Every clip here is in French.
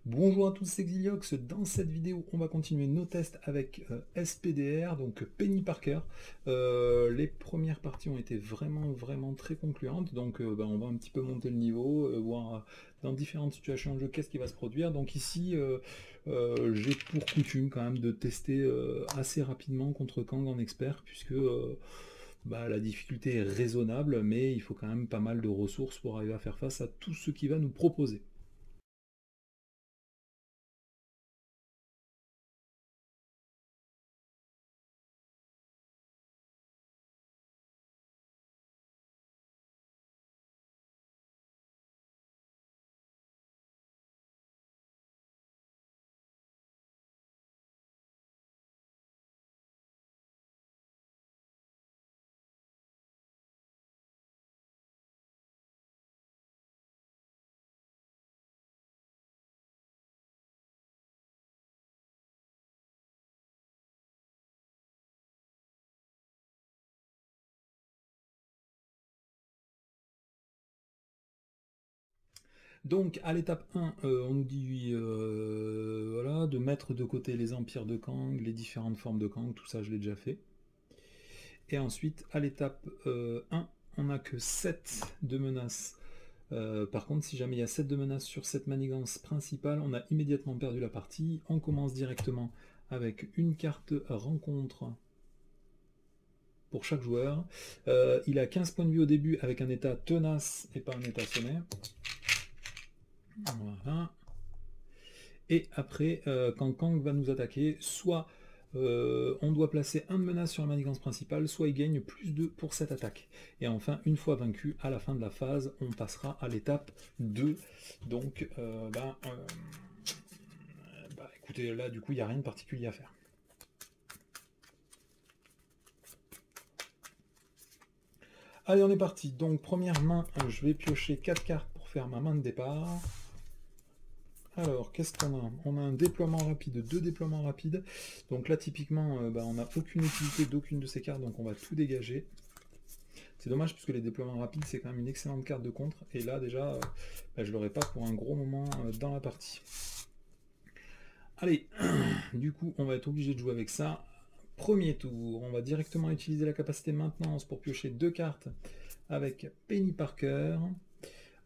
Bonjour à tous, c'est Xiliox. Dans cette vidéo, on va continuer nos tests avec SPDR, donc Penny Parker. Les premières parties ont été vraiment très concluantes, donc on va un petit peu monter le niveau, voir dans différentes situations de jeu qu'est-ce qui va se produire. Donc ici, j'ai pour coutume quand même de tester assez rapidement contre Kang en expert, puisque la difficulté est raisonnable, mais il faut quand même pas mal de ressources pour arriver à faire face à tout ce qu'il va nous proposer. Donc à l'étape 1, on nous dit voilà, de mettre de côté les empires de Kang, les différentes formes de Kang, tout ça je l'ai déjà fait. Et ensuite à l'étape 1, on n'a que 7 de menaces. Par contre, si jamais il y a 7 de menaces sur cette manigance principale, on a immédiatement perdu la partie. On commence directement avec une carte rencontre pour chaque joueur. Il a 15 points de vie au début avec un état tenace et pas un état sommet. Voilà. Et après, quand Kang va nous attaquer, soit on doit placer un de menace sur la manigance principale, soit il gagne plus 2 pour cette attaque. Et enfin, une fois vaincu, à la fin de la phase, on passera à l'étape 2. Donc, écoutez, là, du coup, il n'y a rien de particulier à faire. Allez, on est parti. Donc, première main, je vais piocher 4 cartes pour faire ma main de départ. Alors, qu'est-ce qu'on a? On a un déploiement rapide, 2 déploiements rapides. Donc là, typiquement, on n'a aucune utilité d'aucune de ces cartes, donc on va tout dégager. C'est dommage, puisque les déploiements rapides, c'est quand même une excellente carte de contre. Et là, déjà, je ne l'aurai pas pour un gros moment dans la partie. Allez, du coup, on va être obligé de jouer avec ça. Premier tour, on va directement utiliser la capacité maintenance pour piocher 2 cartes avec Penny Parker.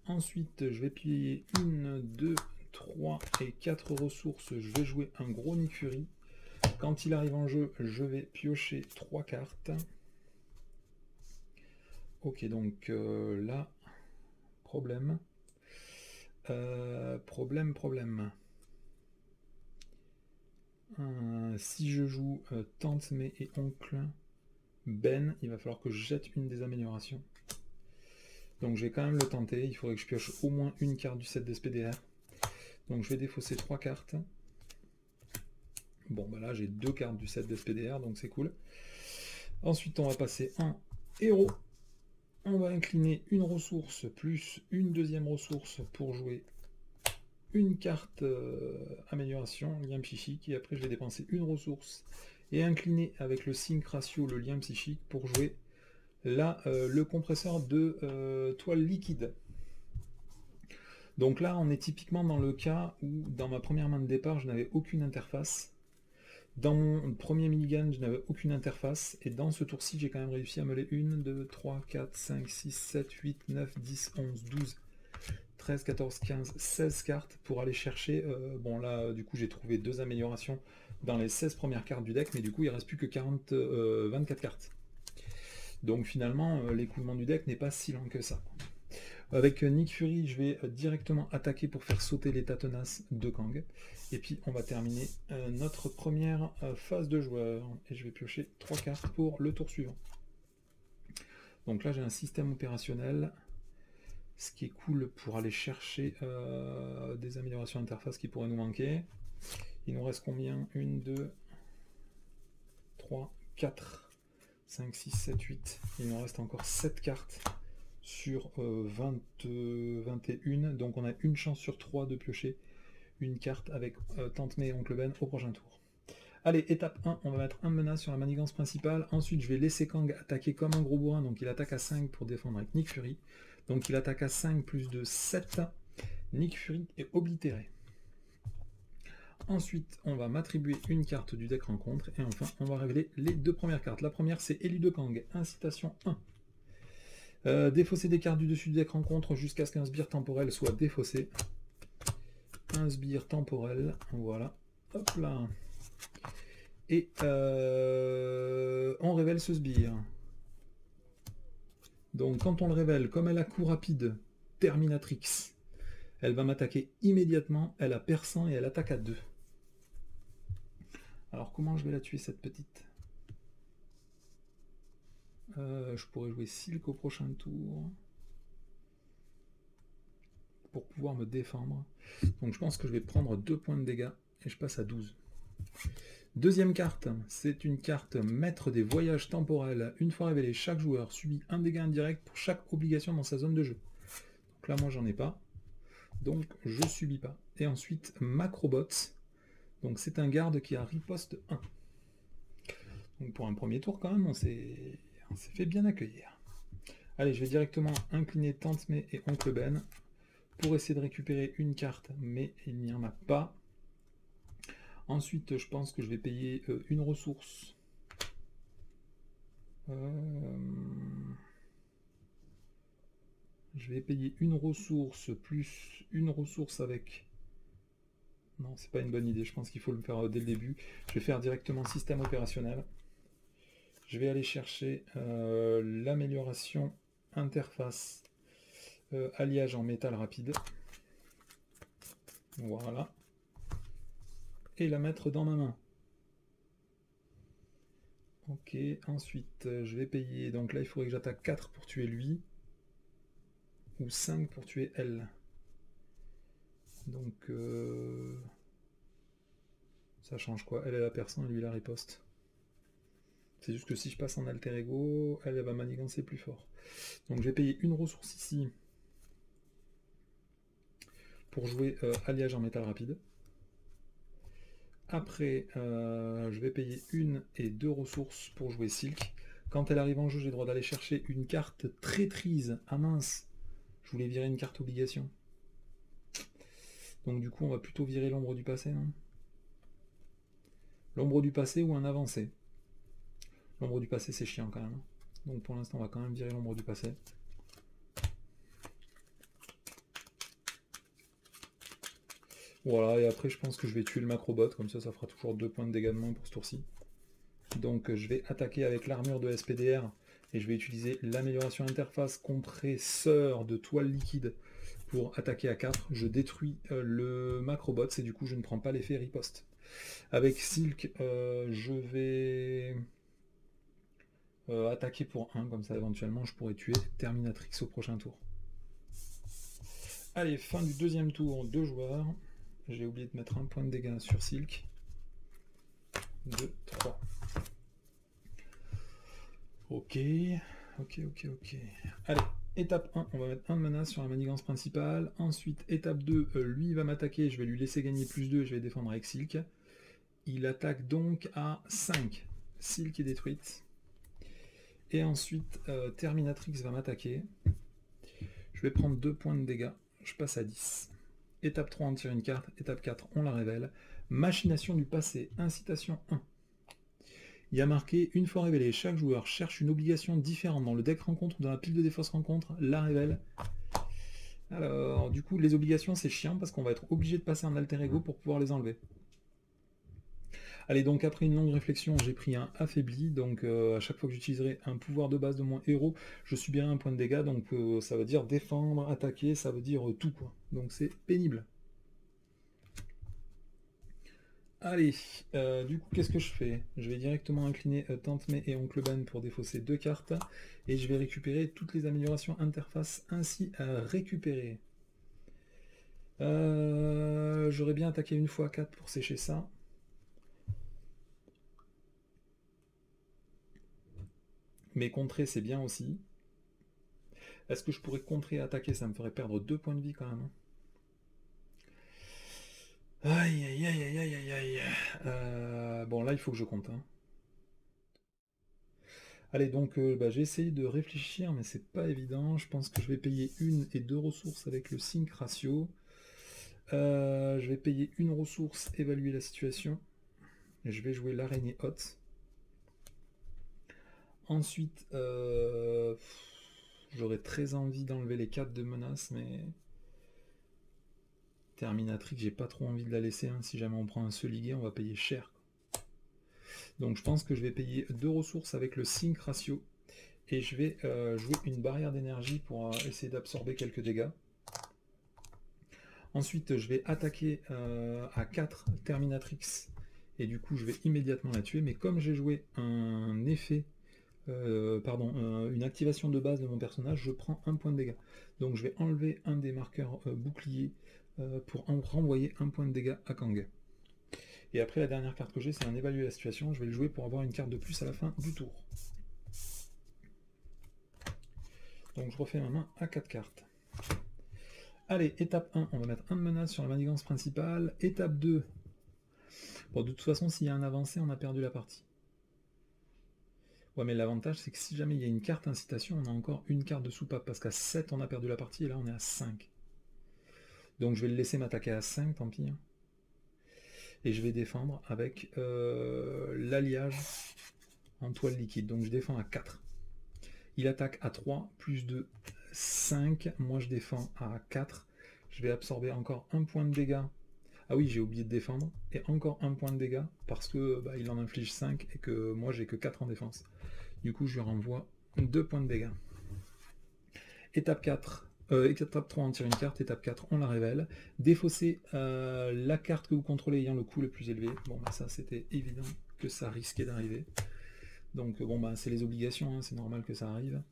Ensuite, je vais piller 1, 2, 3 et 4 ressources. Je vais jouer un gros Nick Fury. Quand il arrive en jeu, je vais piocher 3 cartes. Ok, donc là, problème. Problème. Si je joue Tante May et Oncle Ben, il va falloir que je jette une des améliorations. Donc je vais quand même le tenter. Il faudrait que je pioche au moins une carte du set d'SPDR. Donc je vais défausser 3 cartes. Bon, là j'ai 2 cartes du set d'SPDR, donc c'est cool. Ensuite, on va passer en héros. On va incliner une ressource plus une deuxième ressource pour jouer une carte amélioration, lien psychique, et après je vais dépenser une ressource et incliner avec le sync ratio, le lien psychique, pour jouer là le compresseur de toile liquide. Donc là on est typiquement dans le cas où dans ma première main de départ je n'avais aucune interface. Dans mon premier mulligan, je n'avais aucune interface, et dans ce tour-ci, j'ai quand même réussi à me les 1, 2, 3, 4, 5, 6, 7, 8, 9, 10, 11, 12, 13, 14, 15, 16 cartes pour aller chercher. Bon, là, du coup, j'ai trouvé 2 améliorations dans les 16 premières cartes du deck, mais du coup, il ne reste plus que 24 cartes. Donc finalement, l'écoulement du deck n'est pas si lent que ça. Avec Nick Fury, je vais directement attaquer pour faire sauter l'état tenace de Kang. Et puis on va terminer notre première phase de joueur. Et je vais piocher 3 cartes pour le tour suivant. Donc là j'ai un système opérationnel. Ce qui est cool pour aller chercher des améliorations d'interface qui pourraient nous manquer. Il nous reste combien? 1, 2, 3, 4, 5, 6, 7, 8. Il nous reste encore 7 cartes sur 21, donc on a une chance sur 3 de piocher une carte avec Tante May et Oncle Ben au prochain tour. Allez, étape 1, on va mettre un menace sur la manigance principale. Ensuite, je vais laisser Kang attaquer comme un gros bourrin, donc il attaque à 5 pour défendre avec Nick Fury. Donc il attaque à 5 plus de 7. Nick Fury est oblitéré. Ensuite, on va m'attribuer une carte du deck rencontre. Et enfin, on va révéler les deux premières cartes. La première, c'est Élu de Kang, incitation 1. Défausser des cartes du dessus du deck rencontre jusqu'à ce qu'un sbire temporel soit défaussé. Un sbire temporel, voilà. Hop là. Et on révèle ce sbire. Donc quand on le révèle, comme elle a coup rapide, Terminatrix, elle va m'attaquer immédiatement, elle a perçant et elle attaque à 2. Alors comment je vais la tuer cette petite? Je pourrais jouer Silk au prochain tour pour pouvoir me défendre. Donc je pense que je vais prendre 2 points de dégâts et je passe à 12. Deuxième carte, c'est une carte Maître des voyages temporels. Une fois révélée, chaque joueur subit un dégât indirect pour chaque obligation dans sa zone de jeu. Donc là moi j'en ai pas, donc je subis pas. Et ensuite Macrobot, donc c'est un garde qui a riposte 1. Donc pour un premier tour quand même, on s'est fait bien accueillir. Allez, je vais directement incliner Tante May et Oncle Ben pour essayer de récupérer une carte, mais il n'y en a pas. Ensuite, je pense que je vais payer une ressource. Je vais payer une ressource plus une ressource avec... Non, c'est pas une bonne idée, je pense qu'il faut le faire dès le début. Je vais faire directement système opérationnel. Je vais aller chercher l'amélioration interface alliage en métal rapide. Voilà. Et la mettre dans ma main. Ok, ensuite je vais payer, donc là il faudrait que j'attaque 4 pour tuer lui, ou 5 pour tuer elle. Donc ça change quoi? Elle a la perçant et lui la riposte. C'est juste que si je passe en alter ego, elle va manigancer plus fort. Donc je vais payer une ressource ici pour jouer alliage en métal rapide. Après, je vais payer une et 2 ressources pour jouer Silk. Quand elle arrive en jeu, j'ai le droit d'aller chercher une carte traîtrise. Ah mince, je voulais virer une carte obligation. Donc du coup, on va plutôt virer l'ombre du passé, non? L'ombre du passé ou un avancé. L'ombre du passé, c'est chiant quand même. Donc pour l'instant, on va quand même virer l'ombre du passé. Voilà, et après, je pense que je vais tuer le macrobot. Comme ça fera toujours 2 points de dégâts de moins pour ce tour-ci. Donc je vais attaquer avec l'armure de SPDR. Et je vais utiliser l'amélioration interface compresseur de toile liquide pour attaquer à 4. Je détruis le macrobot et du coup, je ne prends pas l'effet riposte. Avec Silk, je vais... attaquer pour 1, comme ça éventuellement je pourrais tuer Terminatrix au prochain tour. Allez, fin du deuxième tour, 2 joueurs. J'ai oublié de mettre un point de dégâts sur Silk. 2, 3. Ok. Allez, étape 1, on va mettre 1 de menace sur la manigance principale. Ensuite, étape 2, lui il va m'attaquer, je vais lui laisser gagner plus 2 et je vais défendre avec Silk. Il attaque donc à 5. Silk est détruite. Et ensuite, Terminatrix va m'attaquer. Je vais prendre 2 points de dégâts. Je passe à 10. Étape 3, on tire une carte. Étape 4, on la révèle. Machination du passé. Incitation 1. Il y a marqué, une fois révélé, chaque joueur cherche une obligation différente dans le deck rencontre ou dans la pile de défausse rencontre, la révèle. Alors, du coup, les obligations, c'est chiant parce qu'on va être obligé de passer en alter ego pour pouvoir les enlever. Allez, donc après une longue réflexion, j'ai pris un affaibli, donc à chaque fois que j'utiliserai un pouvoir de base de mon héros, je subirai un point de dégâts, donc ça veut dire défendre, attaquer, ça veut dire tout quoi. Donc c'est pénible. Allez, du coup qu'est-ce que je fais? Je vais directement incliner Tante May et Oncle Ben pour défausser 2 cartes, et je vais récupérer toutes les améliorations interface ainsi récupérées. J'aurais bien attaqué une fois 4 pour sécher ça. Mais contrer, c'est bien aussi. Est-ce que je pourrais contrer et attaquer? Ça me ferait perdre 2 points de vie quand même. Aïe, aïe, aïe, aïe, aïe, aïe, aïe. Bon, là, il faut que je compte. Hein. Allez, donc, j'ai essayé de réfléchir, mais c'est pas évident. Je pense que je vais payer 1 et 2 ressources avec le sync ratio. Je vais payer une ressource, évaluer la situation. Et je vais jouer l'araignée haute. Ensuite, j'aurais très envie d'enlever les 4 de menace, mais Terminatrix, j'ai pas trop envie de la laisser. Hein. Si jamais on prend un Soligué, on va payer cher. Donc je pense que je vais payer 2 ressources avec le sync ratio. Et je vais jouer une barrière d'énergie pour essayer d'absorber quelques dégâts. Ensuite, je vais attaquer à 4 Terminatrix. Et du coup, je vais immédiatement la tuer. Mais comme j'ai joué un effet, une activation de base de mon personnage, je prends un point de dégâts. Donc je vais enlever un des marqueurs bouclier pour renvoyer un point de dégâts à Kang. Et après, la dernière carte que j'ai, c'est un évaluer la situation. Je vais le jouer pour avoir une carte de plus à la fin du tour. Donc je refais ma main à 4 cartes. Allez, étape 1, on va mettre un de menace sur la manigance principale. Étape 2, bon, de toute façon, s'il y a un avancé, on a perdu la partie. Ouais, mais l'avantage, c'est que si jamais il y a une carte incitation, on a encore une carte de soupape, parce qu'à 7, on a perdu la partie, et là, on est à 5. Donc je vais le laisser m'attaquer à 5, tant pis. Hein. Et je vais défendre avec l'alliage en toile liquide. Donc je défends à 4. Il attaque à 3, plus 2, 5. Moi, je défends à 4. Je vais absorber encore un point de dégâts. Ah oui, j'ai oublié de défendre. Et encore un point de dégâts, parce que il en inflige 5 et que moi, j'ai que 4 en défense. Du coup, je lui renvoie 2 points de dégâts. Étape 4. Étape 3, on tire une carte. Étape 4, on la révèle. Défausser la carte que vous contrôlez ayant le coût le plus élevé. Bon, ça, c'était évident que ça risquait d'arriver. Donc, c'est les obligations. Hein, c'est normal que ça arrive.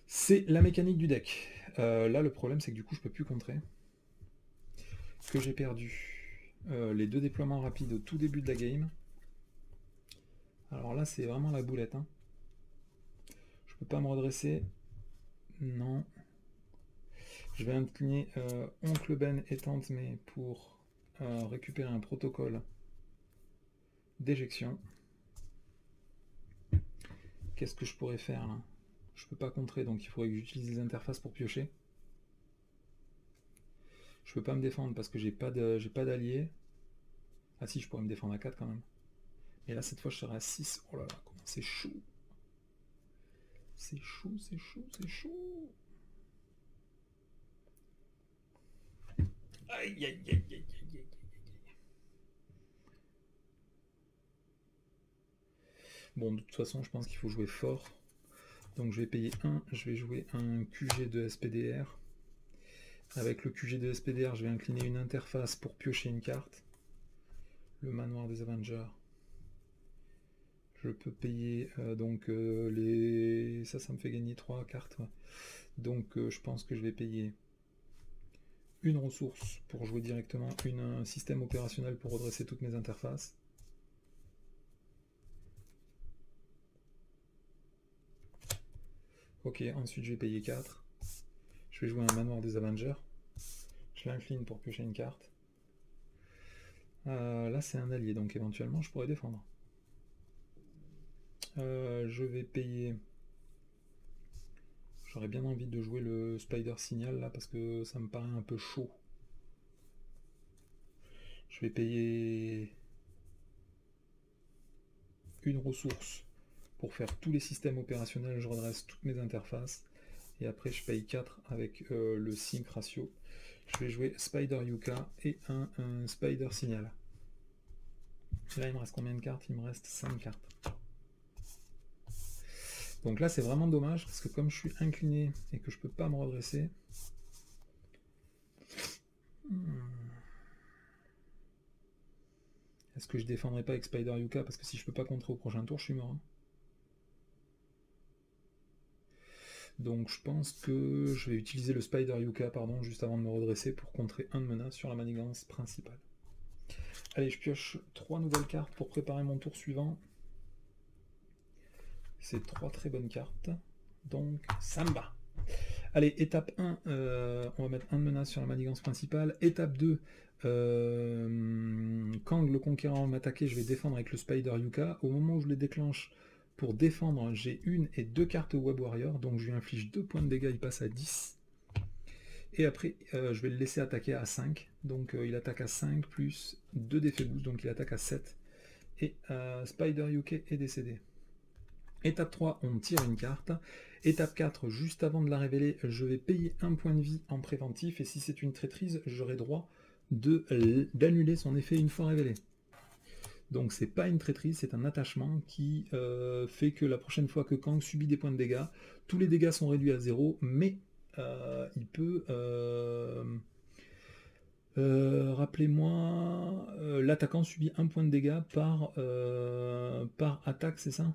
C'est la mécanique du deck. Là, le problème, c'est que du coup, je peux plus contrer. Que j'ai perdu les 2 déploiements rapides au tout début de la game. Alors là, c'est vraiment la boulette. Hein. Je peux pas me redresser. Non. Je vais incliner Oncle Ben et Tante May pour récupérer un protocole d'éjection. Qu'est-ce que je pourrais faire là? Je peux pas contrer, donc il faudrait que j'utilise les interfaces pour piocher. Je peux pas me défendre parce que j'ai pas d'alliés. Ah si, je pourrais me défendre à 4 quand même. Et là, cette fois, je serai à 6. Oh là là, comment c'est chaud. C'est chaud, c'est chaud, c'est chaud. Aïe, aïe, aïe, aïe, aïe, aïe. Bon, de toute façon, je pense qu'il faut jouer fort. Donc je vais payer 1, je vais jouer un QG de SPDR. Avec le QG de SPDR, je vais incliner une interface pour piocher une carte. Le manoir des Avengers. Je peux payer les... Ça me fait gagner 3 cartes. Ouais. Donc je pense que je vais payer une ressource pour jouer directement un système opérationnel pour redresser toutes mes interfaces. Ok, ensuite je vais payer 4. Je vais jouer un manoir des Avengers. Je l'incline pour piocher une carte. Là c'est un allié, donc éventuellement je pourrais défendre. Je vais payer... J'aurais bien envie de jouer le Spider Signal là parce que ça me paraît un peu chaud. Je vais payer une ressource pour faire tous les systèmes opérationnels, je redresse toutes mes interfaces. Et après je paye 4 avec le sync ratio. Je vais jouer Spider Yuka et un Spider Signal. Là il me reste combien de cartes? Il me reste 5 cartes. Donc là c'est vraiment dommage parce que comme je suis incliné et que je peux pas me redresser... Est-ce que je défendrai pas avec Spider Yuka? Parce que si je peux pas contrer au prochain tour, je suis mort. Hein. Donc je pense que je vais utiliser le Spider Yuka, pardon, juste avant de me redresser pour contrer un de menace sur la manigance principale. Allez, je pioche 3 nouvelles cartes pour préparer mon tour suivant. C'est 3 très bonnes cartes. Donc ça me va. Allez, étape 1, on va mettre un de menace sur la manigance principale. Étape 2, Kang le conquérant m'attaquer, je vais défendre avec le Spider Yuka. Au moment où je les déclenche pour défendre, j'ai 1 et 2 cartes Web Warrior, donc je lui inflige 2 points de dégâts, il passe à 10. Et après, je vais le laisser attaquer à 5. Donc il attaque à 5 plus 2 d'effet boost, donc il attaque à 7. Et Spider UK est décédé. Étape 3, on tire une carte. Étape 4, juste avant de la révéler, je vais payer un point de vie en préventif. Et si c'est une traîtrise, j'aurai droit d'annuler son effet une fois révélé. Donc c'est pas une traîtrise, c'est un attachement qui fait que la prochaine fois que Kang subit des points de dégâts, tous les dégâts sont réduits à 0, mais il peut... rappelez-moi, l'attaquant subit un point de dégâts par attaque, c'est ça?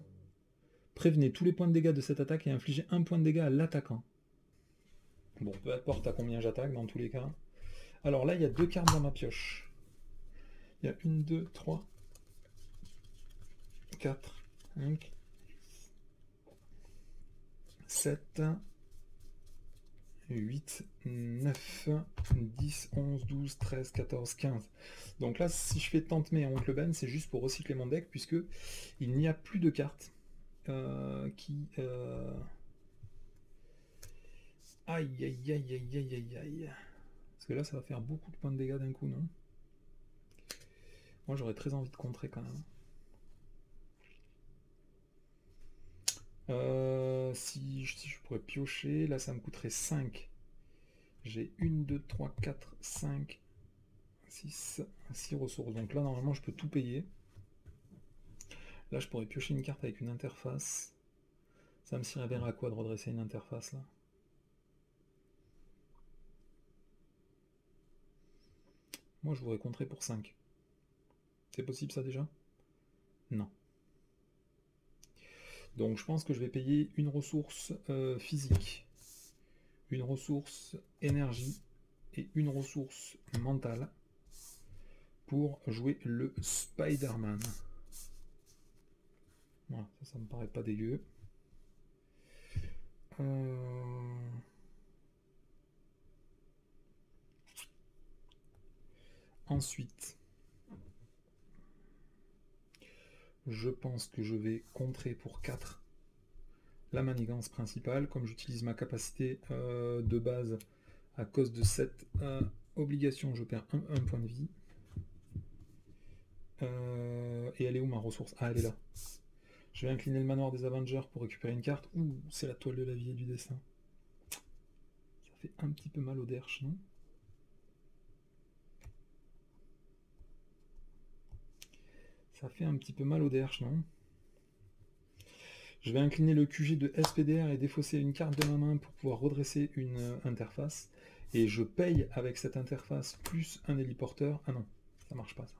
Prévenez tous les points de dégâts de cette attaque et infligez un point de dégâts à l'attaquant. Bon, peu importe à combien j'attaque dans tous les cas. Alors là, il y a 2 cartes dans ma pioche. Il y a 1, 2, 3, 4, 5, 7, 8, 9, 10, 11, 12, 13, 14, 15. Donc là, si je fais Tante May en Oncle Ben, c'est juste pour recycler mon deck, puisque il n'y a plus de cartes qui... Aïe, aïe, aïe, aïe, aïe, aïe, aïe. Parce que là, ça va faire beaucoup de points de dégâts d'un coup, non? Moi, j'aurais très envie de contrer quand même. Si je pourrais piocher, là, ça me coûterait 5. J'ai 1, 2, 3, 4, 5, 6 ressources. Donc là, normalement, je peux tout payer. Là, je pourrais piocher une carte avec une interface. Ça me servirait à quoi de redresser une interface, là? Moi, je voudrais contrer pour 5. C'est possible, ça, déjà? Non. Donc, je pense que je vais payer une ressource physique, une ressource énergie et une ressource mentale pour jouer le Spider-Man. Voilà, ça me paraît pas dégueu. Ensuite, je pense que je vais contrer pour 4 la manigance principale. Comme j'utilise ma capacité de base à cause de cette obligation, je perds un point de vie. Et elle est où ma ressource? Ah, elle est là. Je vais incliner le manoir des Avengers pour récupérer une carte. Ouh, c'est la toile de la vie et du destin. Ça fait un petit peu mal au derche, non? Ça fait un petit peu mal au derche, non? Je vais incliner le QG de SPDR et défausser une carte de ma main pour pouvoir redresser une interface. Et je paye avec cette interface plus un héliporteur. Ah non, ça marche pas ça.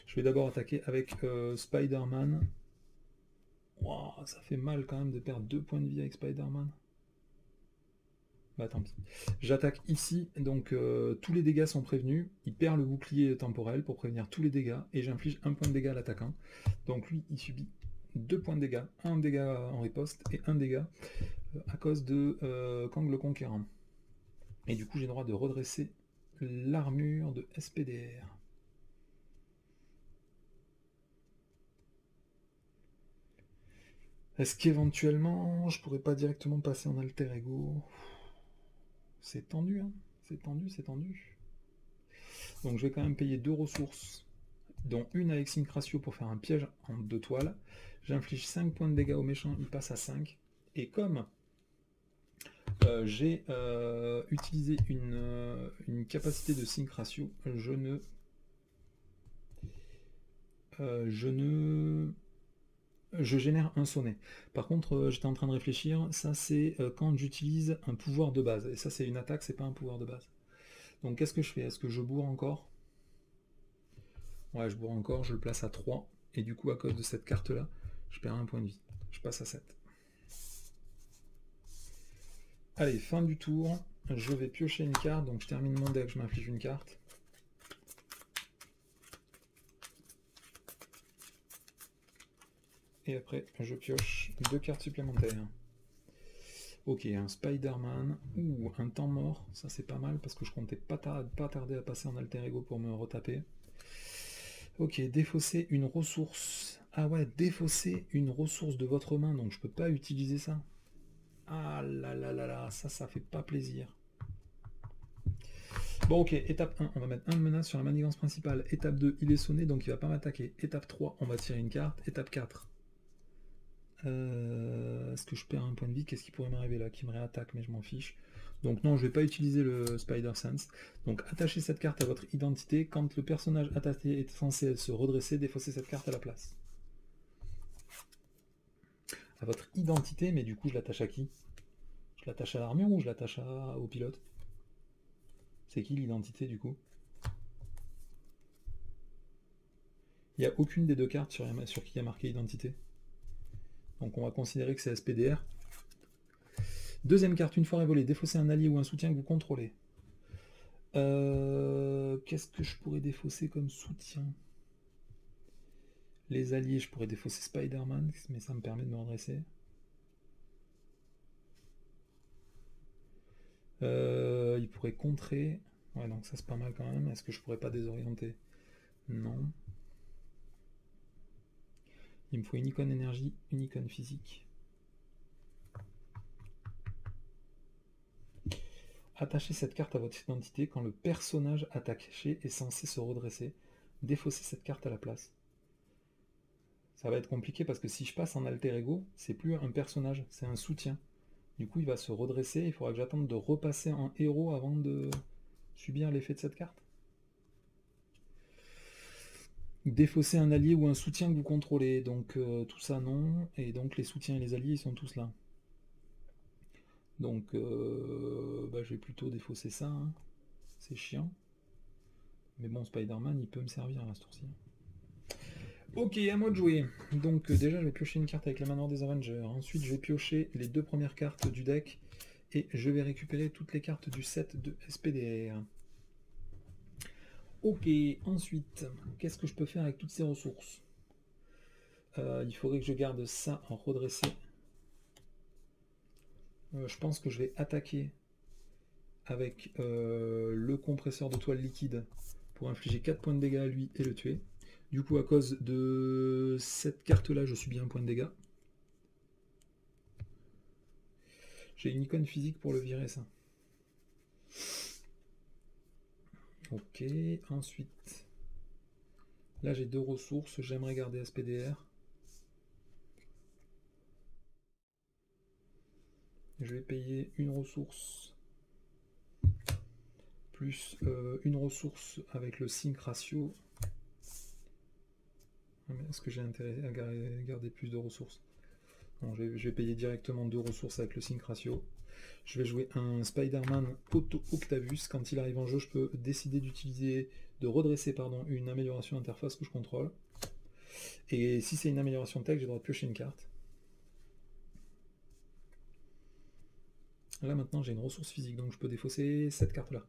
Je vais d'abord attaquer avec Spider-Man. Wow, ça fait mal quand même de perdre 2 points de vie avec Spider-Man. Bah tant pis. J'attaque ici, donc tous les dégâts sont prévenus. Il perd le bouclier temporel pour prévenir tous les dégâts. Et j'inflige un point de dégâts à l'attaquant. Donc lui, il subit 2 points de dégâts. Un dégât en riposte et un dégât à cause de Kang le Conquérant. Et du coup, j'ai le droit de redresser l'armure de SPDR. Est-ce qu'éventuellement, je pourrais pas directement passer en alter ego? C'est tendu, hein? C'est tendu, c'est tendu. Donc je vais quand même payer 2 ressources, dont une avec Sync Ratio pour faire un piège en 2 toiles. J'inflige 5 points de dégâts au méchant, il passe à 5. Et comme j'ai utilisé une capacité de Sync Ratio, je génère un sonnet. Par contre, j'étais en train de réfléchir, ça c'est quand j'utilise un pouvoir de base. Et ça c'est une attaque, c'est pas un pouvoir de base. Donc qu'est-ce que je fais? Est-ce que je bourre encore? Ouais, je bourre encore, je le place à 3. Et du coup, à cause de cette carte-là, je perds un point de vie. Je passe à 7. Allez, fin du tour. Je vais piocher une carte. Donc je termine mon deck, je m'inflige une carte. Et après, je pioche 2 cartes supplémentaires. Ok, un Spider-Man ou un temps mort. Ça, c'est pas mal parce que je comptais pas tarder à passer en alter ego pour me retaper. Ok, défausser une ressource. Ah ouais, défausser une ressource de votre main, donc je peux pas utiliser ça. Ah là là là là, ça fait pas plaisir. Bon ok, étape 1, on va mettre un de menace sur la manigance principale. Étape 2, il est sonné, donc il va pas m'attaquer. Étape 3, on va tirer une carte. Étape 4. Est-ce que je perds un point de vie? Qu'est-ce qui pourrait m'arriver là? Qui me réattaque, mais je m'en fiche. Donc non, je vais pas utiliser le Spider Sense. Donc attachez cette carte à votre identité. Quand le personnage attaqué est censé se redresser, défaussez cette carte à la place. À votre identité, mais du coup je l'attache à qui? Je l'attache à l'armure ou je l'attache au pilote? C'est qui l'identité du coup? Il n'y a aucune des deux cartes sur qui il y a marqué identité. Donc on va considérer que c'est SPDR. Deuxième carte, une fois révélée, défausser un allié ou un soutien que vous contrôlez. Qu'est-ce que je pourrais défausser comme soutien? Les alliés, je pourrais défausser Spider-Man, mais ça me permet de me redresser. Il pourrait contrer. Ouais, donc ça c'est pas mal quand même. Est-ce que je pourrais pas désorienter? Non. Il me faut une icône énergie, une icône physique. Attachez cette carte à votre identité quand le personnage attaqué est censé se redresser. Défaussez cette carte à la place. Ça va être compliqué parce que si je passe en alter ego, c'est plus un personnage, c'est un soutien. Du coup, il va se redresser, il faudra que j'attende de repasser en héros avant de subir l'effet de cette carte. Défausser un allié ou un soutien que vous contrôlez, donc tout ça non, et donc les soutiens et les alliés ils sont tous là. Donc je vais plutôt défausser ça, hein. C'est chiant. Mais bon, Spider-Man il peut me servir à ce tour-ci. Ok, à moi de jouer. Donc déjà je vais piocher une carte avec la manoir des Avengers. Ensuite je vais piocher les deux premières cartes du deck et je vais récupérer toutes les cartes du set de SPDR. Ok, ensuite, qu'est-ce que je peux faire avec toutes ces ressources? Il faudrait que je garde ça en redressé. Je pense que je vais attaquer avec le compresseur de toile liquide pour infliger 4 points de dégâts à lui et le tuer. Du coup, à cause de cette carte-là, je subis un point de dégâts. J'ai une icône physique pour le virer, ça. Ok, ensuite, là j'ai deux ressources, j'aimerais garder SPDR. Je vais payer une ressource, plus une ressource avec le sync ratio. Est-ce que j'ai intérêt à garder plus de ressources? Non, je vais payer directement 2 ressources avec le sync ratio. Je vais jouer un Spider-Man Auto Octavius. Quand il arrive en jeu, je peux décider de redresser une amélioration interface que je contrôle. Et si c'est une amélioration tech, j'ai le droit de piocher une carte. Là maintenant j'ai une ressource physique, donc je peux défausser cette carte-là.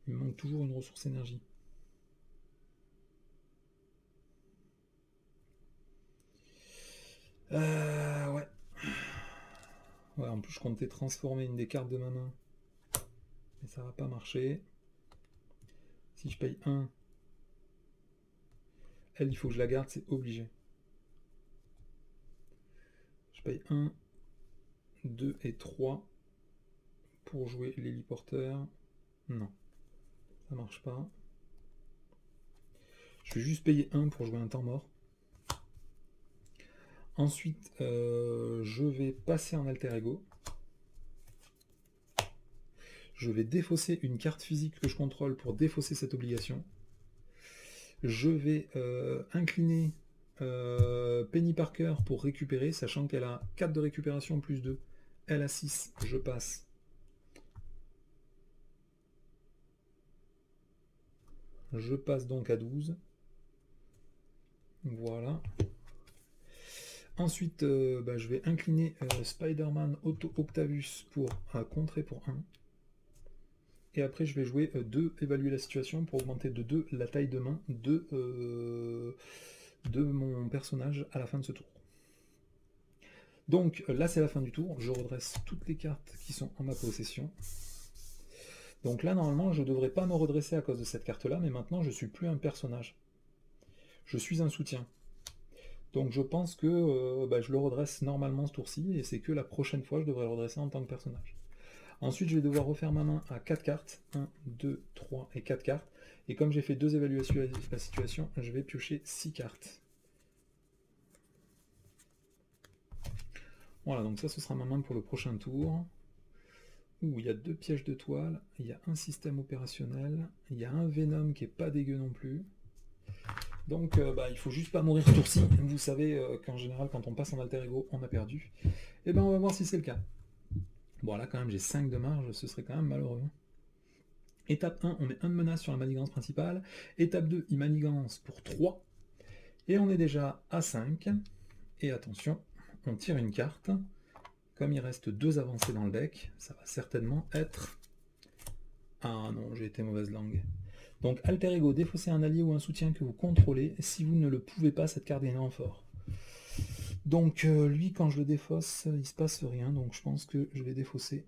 Il me manque toujours une ressource énergie. Ouais. Ouais, en plus je comptais transformer une des cartes de ma main. Mais ça va pas marcher. Si je paye 1, elle il faut que je la garde, c'est obligé. Je paye 1, 2 et 3 pour jouer l'héliporteur. Non, ça marche pas. Je vais juste payer 1 pour jouer un temps mort. Ensuite, je vais passer en alter ego. Je vais défausser une carte physique que je contrôle pour défausser cette obligation. Je vais incliner Penny Parker pour récupérer, sachant qu'elle a 4 de récupération plus 2. Elle a 6, je passe. Je passe donc à 12. Voilà. Ensuite, je vais incliner Spider-Man Auto Octavius pour contrer pour 1. Et après, je vais jouer 2, évaluer la situation pour augmenter de 2 la taille de main de mon personnage à la fin de ce tour. Donc là, c'est la fin du tour. Je redresse toutes les cartes qui sont en ma possession. Donc là, normalement, je ne devrais pas me redresser à cause de cette carte-là, mais maintenant, je ne suis plus un personnage. Je suis un soutien. Donc je pense que je le redresse normalement ce tour-ci, et c'est que la prochaine fois je devrais le redresser en tant que personnage. Ensuite je vais devoir refaire ma main à 4 cartes, 1, 2, 3 et 4 cartes, et comme j'ai fait 2 évaluations de la situation, je vais piocher 6 cartes. Voilà, donc ça ce sera ma main pour le prochain tour. Ouh, il y a 2 pièges de toile, il y a un système opérationnel, il y a un Venom qui est pas dégueu non plus. Donc il faut juste pas mourir ce tour-ci. Vous savez qu'en général quand on passe en alter ego, on a perdu. Et ben on va voir si c'est le cas. Bon là quand même j'ai 5 de marge, ce serait quand même malheureux. Étape 1, on met 1 de menace sur la manigance principale. Étape 2, il manigance pour 3. Et on est déjà à 5. Et attention, on tire une carte. Comme il reste 2 avancées dans le deck, ça va certainement être... Ah non, j'ai été mauvaise langue. Donc alter ego, défausser un allié ou un soutien que vous contrôlez. Si vous ne le pouvez pas, cette carte est énorme fort. Donc lui, quand je le défausse, il se passe rien. Donc je pense que je vais défausser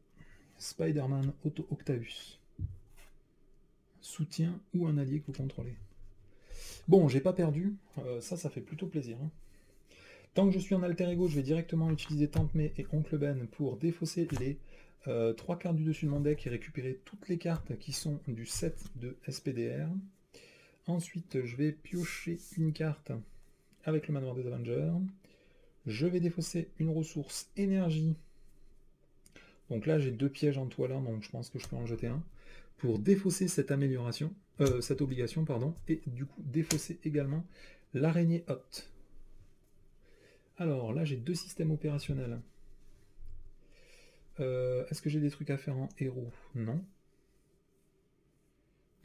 Spider-Man Auto Octavius. Soutien ou un allié que vous contrôlez. Bon, j'ai pas perdu. Ça fait plutôt plaisir. Hein. Tant que je suis en alter ego, je vais directement utiliser Tante May et Oncle Ben pour défausser les 3 cartes du dessus de mon deck et récupérer toutes les cartes qui sont du set de SPDR. Ensuite, je vais piocher une carte avec le manoir des Avengers. Je vais défausser une ressource énergie. Donc là, j'ai 2 pièges en toile, donc je pense que je peux en jeter un. Pour défausser cette amélioration, cette obligation, pardon, et du coup défausser également l'araignée haute. Alors là, j'ai 2 systèmes opérationnels. Est-ce que j'ai des trucs à faire en héros? Non.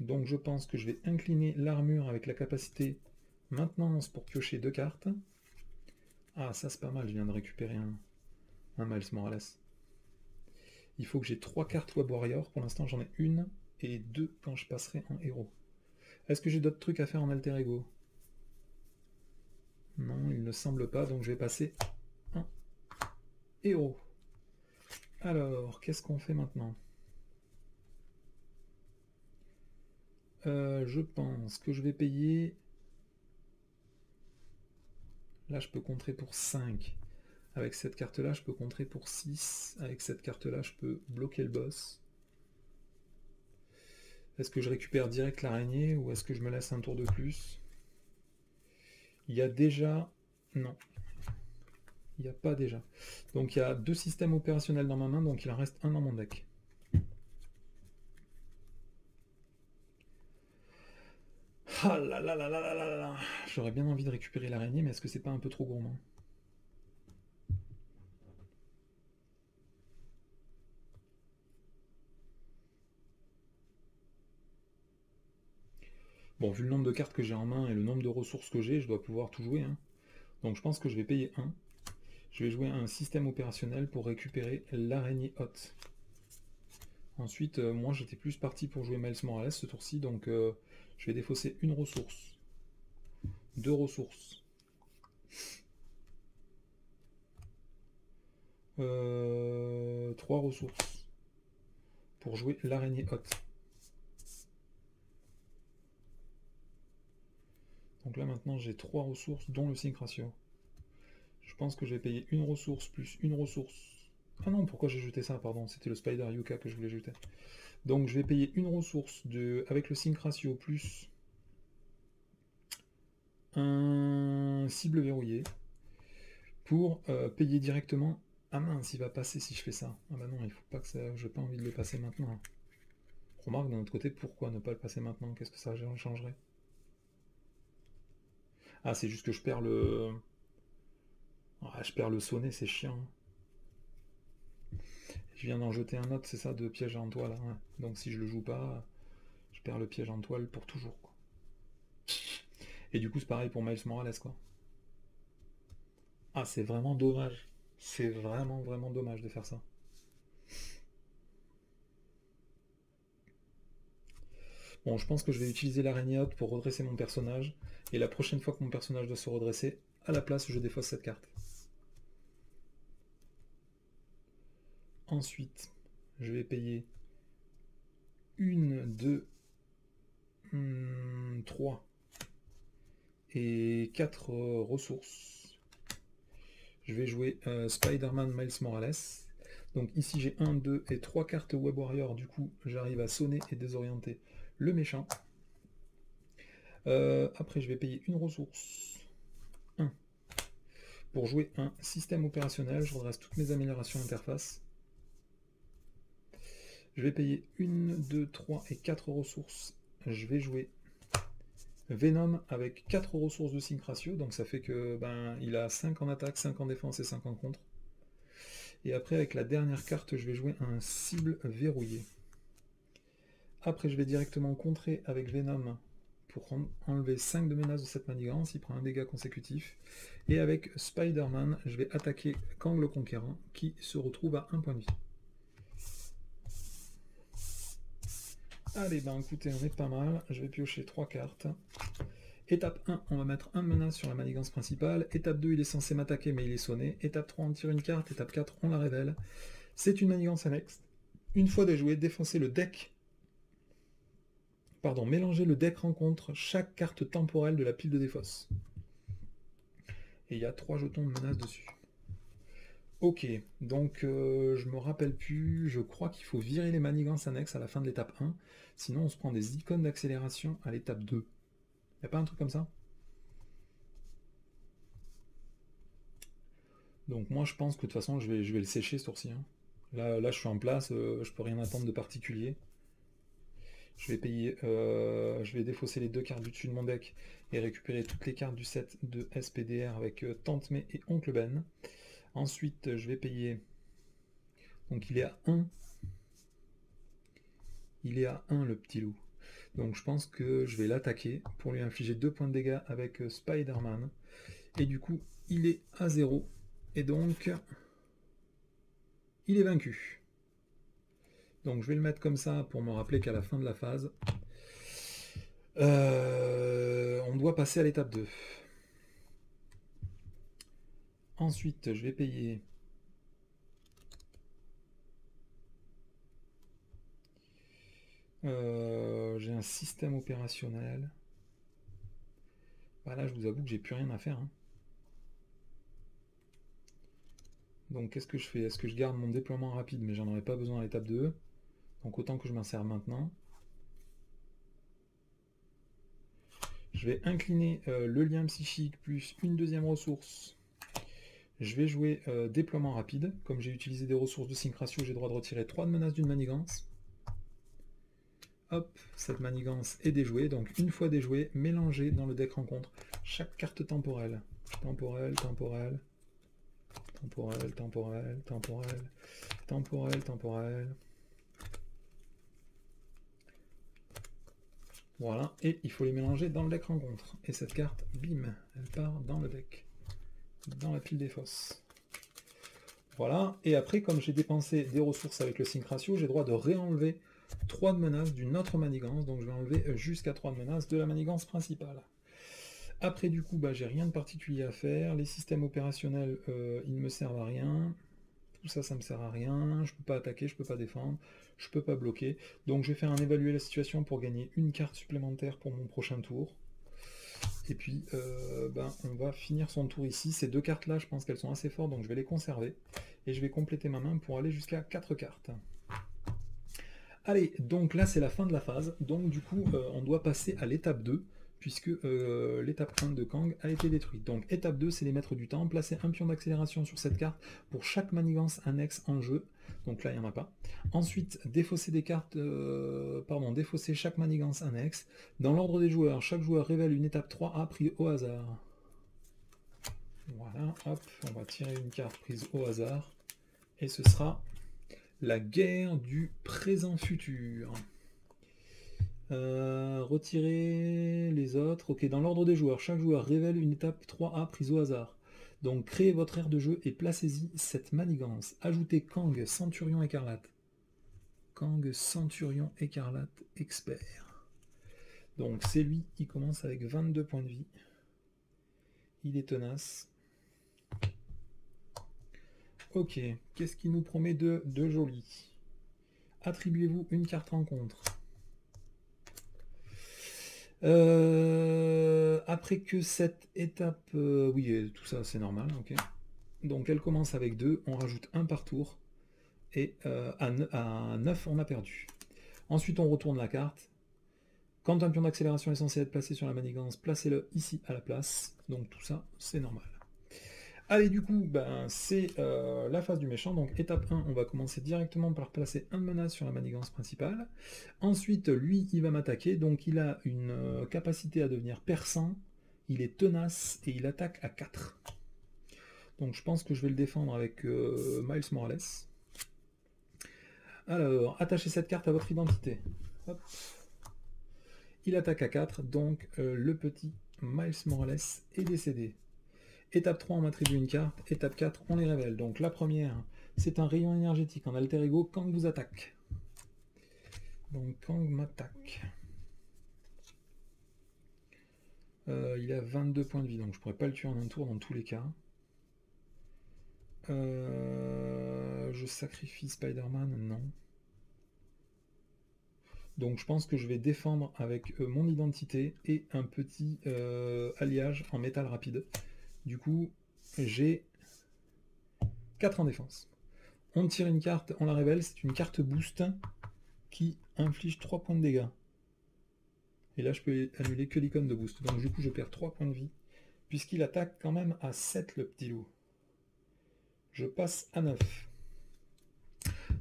Donc je pense que je vais incliner l'armure avec la capacité maintenance pour piocher 2 cartes. Ah, ça c'est pas mal, je viens de récupérer un Miles Morales. Il faut que j'ai 3 cartes Web Warrior, pour l'instant j'en ai une, et 2 quand je passerai en héros. Est-ce que j'ai d'autres trucs à faire en alter ego? Non, il ne semble pas, donc je vais passer en héros. Alors, qu'est-ce qu'on fait maintenant? Je pense que je vais payer... Là, je peux contrer pour 5. Avec cette carte-là, je peux contrer pour 6. Avec cette carte-là, je peux bloquer le boss. Est-ce que je récupère direct l'araignée ou est-ce que je me laisse un tour de plus? Il y a déjà... Non. Il n'y a pas déjà. Donc il y a 2 systèmes opérationnels dans ma main, donc il en reste un dans mon deck. Ah là là là là là là là. J'aurais bien envie de récupérer l'araignée, mais est-ce que c'est pas un peu trop gourmand? Bon, vu le nombre de cartes que j'ai en main et le nombre de ressources que j'ai, je dois pouvoir tout jouer. Hein. Donc je pense que je vais payer 1. Je vais jouer un système opérationnel pour récupérer l'araignée haute. Ensuite, moi j'étais plus parti pour jouer Miles Morales ce tour-ci, donc je vais défausser une ressource. 2 ressources. 3 ressources. Pour jouer l'araignée haute. Donc là maintenant j'ai 3 ressources, dont le sync ratio. Je pense que je vais payer une ressource plus une ressource. Ah non, pourquoi j'ai jeté ça, pardon, c'était le Spider Yuka que je voulais jeter. Donc je vais payer une ressource avec le sync ratio plus un cible verrouillé pour payer directement. Ah mince, il va passer si je fais ça. Ah bah non, il faut pas que ça. J'ai pas envie de le passer maintenant. Remarque d'un autre côté, pourquoi ne pas le passer maintenant? Qu'est-ce que ça changerait? Ah, c'est juste que je perds le. Ah, je perds le sonnet, c'est chiant. Je viens d'en jeter un autre, c'est ça, de piège en toile. Ouais. Donc si je le joue pas, je perds le piège en toile pour toujours. Quoi. Et du coup, c'est pareil pour Miles Morales, quoi. Ah, c'est vraiment dommage. C'est vraiment, vraiment dommage de faire ça. Bon, je pense que je vais utiliser l'araignée haute pour redresser mon personnage. Et la prochaine fois que mon personnage doit se redresser, à la place, je défausse cette carte. Ensuite, je vais payer 1, 2, 3 et 4 ressources Je vais jouer Spider-Man Miles Morales. Donc ici j'ai 1, 2 et 3 cartes Web Warrior, du coup j'arrive à sonner et désorienter le méchant. Après je vais payer une ressource. 1. Pour jouer un système opérationnel, je redresse toutes mes améliorations interface. Je vais payer 1, 2, 3 et 4 ressources. Je vais jouer Venom avec 4 ressources de sync ratio, donc ça fait que il a 5 en attaque, 5 en défense et 5 en contre. Et après avec la dernière carte, je vais jouer un cible verrouillé. Après je vais directement contrer avec Venom pour enlever 5 de menaces de cette manigance, il prend un dégât consécutif. Et avec Spider-Man, je vais attaquer Kang le Conquérant qui se retrouve à 1 point de vie. Allez, écoutez, on est pas mal. Je vais piocher 3 cartes. Étape 1, on va mettre un menace sur la manigance principale. Étape 2, il est censé m'attaquer, mais il est sonné. Étape 3, on tire une carte. Étape 4, on la révèle. C'est une manigance annexe. Une fois déjoué, défoncer le deck. Pardon, mélanger le deck rencontre chaque carte temporelle de la pile de défausse. Et il y a 3 jetons de menace dessus. Ok, donc je me rappelle plus, je crois qu'il faut virer les manigances annexes à la fin de l'étape 1, sinon on se prend des icônes d'accélération à l'étape 2. Y'a pas un truc comme ça? Donc moi je pense que de toute façon je vais le sécher ce tour-ci. Hein. Là je suis en place, je peux rien attendre de particulier. Je vais payer, je vais défausser les 2 cartes du dessus de mon deck et récupérer toutes les cartes du set de SPDR avec Tante May et Oncle Ben. Ensuite je vais payer, donc il est à 1. Il est à 1 le petit loup. Donc je pense que je vais l'attaquer pour lui infliger 2 points de dégâts avec Spider-Man. Et du coup, il est à 0. Et donc, il est vaincu. Donc je vais le mettre comme ça pour me rappeler qu'à la fin de la phase, on doit passer à l'étape 2. Ensuite, je vais payer... j'ai un système opérationnel. Là, je vous avoue que j'ai plus rien à faire. Hein. Donc qu'est-ce que je fais? Est-ce que je garde mon déploiement rapide, mais j'en aurais pas besoin à l'étape 2. Donc autant que je m'en sers maintenant. Je vais incliner le lien psychique plus une deuxième ressource. Je vais jouer déploiement rapide. Comme j'ai utilisé des ressources de sync ratio, j'ai le droit de retirer 3 de menaces d'une manigance. Hop, cette manigance est déjouée. Donc une fois déjouée, mélangée dans le deck rencontre chaque carte temporelle. Temporelle, temporelle, temporelle, temporelle, temporelle, temporelle, temporelle. Voilà, et il faut les mélanger dans le deck rencontre. Et cette carte, bim, elle part dans le deck, dans la pile des fosses. Voilà, et après, comme j'ai dépensé des ressources avec le sync ratio, j'ai le droit de réenlever 3 de menaces d'une autre manigance, donc je vais enlever jusqu'à 3 de menaces de la manigance principale. Après, du coup, j'ai rien de particulier à faire. Les systèmes opérationnels, ils ne me servent à rien. Tout ça, ça me sert à rien. Je peux pas attaquer, je peux pas défendre, je peux pas bloquer. Donc je vais faire un évaluer la situation pour gagner une carte supplémentaire pour mon prochain tour. Et puis, on va finir son tour ici. Ces 2 cartes-là, je pense qu'elles sont assez fortes, donc je vais les conserver. Et je vais compléter ma main pour aller jusqu'à 4 cartes. Allez, donc là, c'est la fin de la phase. Donc du coup, on doit passer à l'étape 2, puisque l'étape 1 de Kang a été détruite. Donc étape 2, c'est les maîtres du temps. Placer un pion d'accélération sur cette carte pour chaque manigance annexe en jeu. Donc là, il n'y en a pas. Ensuite, défausser des cartes, défausser chaque manigance annexe. Dans l'ordre des joueurs, chaque joueur révèle une étape 3A prise au hasard. Voilà, hop, on va tirer une carte prise au hasard. Et ce sera la guerre du présent-futur. Retirer les autres. Ok, dans l'ordre des joueurs, chaque joueur révèle une étape 3A prise au hasard. Donc créez votre aire de jeu et placez-y cette manigance. Ajoutez Kang Centurion Écarlate. Kang Centurion Écarlate expert. Donc c'est lui, il commence avec 22 points de vie. Il est tenace. Ok, qu'est-ce qui nous promet de joli? Attribuez-vous une carte rencontre. Après que cette étape... oui, tout ça c'est normal, ok. Donc elle commence avec 2, on rajoute 1 par tour, et à 9 on a perdu. Ensuite on retourne la carte. Quand un pion d'accélération est censé être placé sur la manigance, placez-le ici à la place. Donc tout ça, c'est normal. Allez, du coup, ben, c'est la phase du méchant. Donc étape 1, on va commencer directement par placer un menace sur la manigance principale. Ensuite, lui, il va m'attaquer. Donc il a une capacité à devenir perçant. Il est tenace et il attaque à 4. Donc je pense que je vais le défendre avec Miles Morales. Alors, attachez cette carte à votre identité. Hop. Il attaque à 4, donc le petit Miles Morales est décédé. Étape 3, on m'attribue une carte. Étape 4, on les révèle. Donc la première, c'est un rayon énergétique en alter ego Kang vous attaque. Donc Kang m'attaque. Il a 22 points de vie, donc je pourrais pas le tuer en un tour dans tous les cas. Je sacrifie Spider-Man, non. Donc je pense que je vais défendre avec mon identité et un petit alliage en métal rapide. Du coup, j'ai 4 en défense. On tire une carte, on la révèle, c'est une carte boost qui inflige 3 points de dégâts. Et là, je peux annuler que l'icône de boost. Donc du coup, je perds 3 points de vie, puisqu'il attaque quand même à 7, le petit loup. Je passe à 9.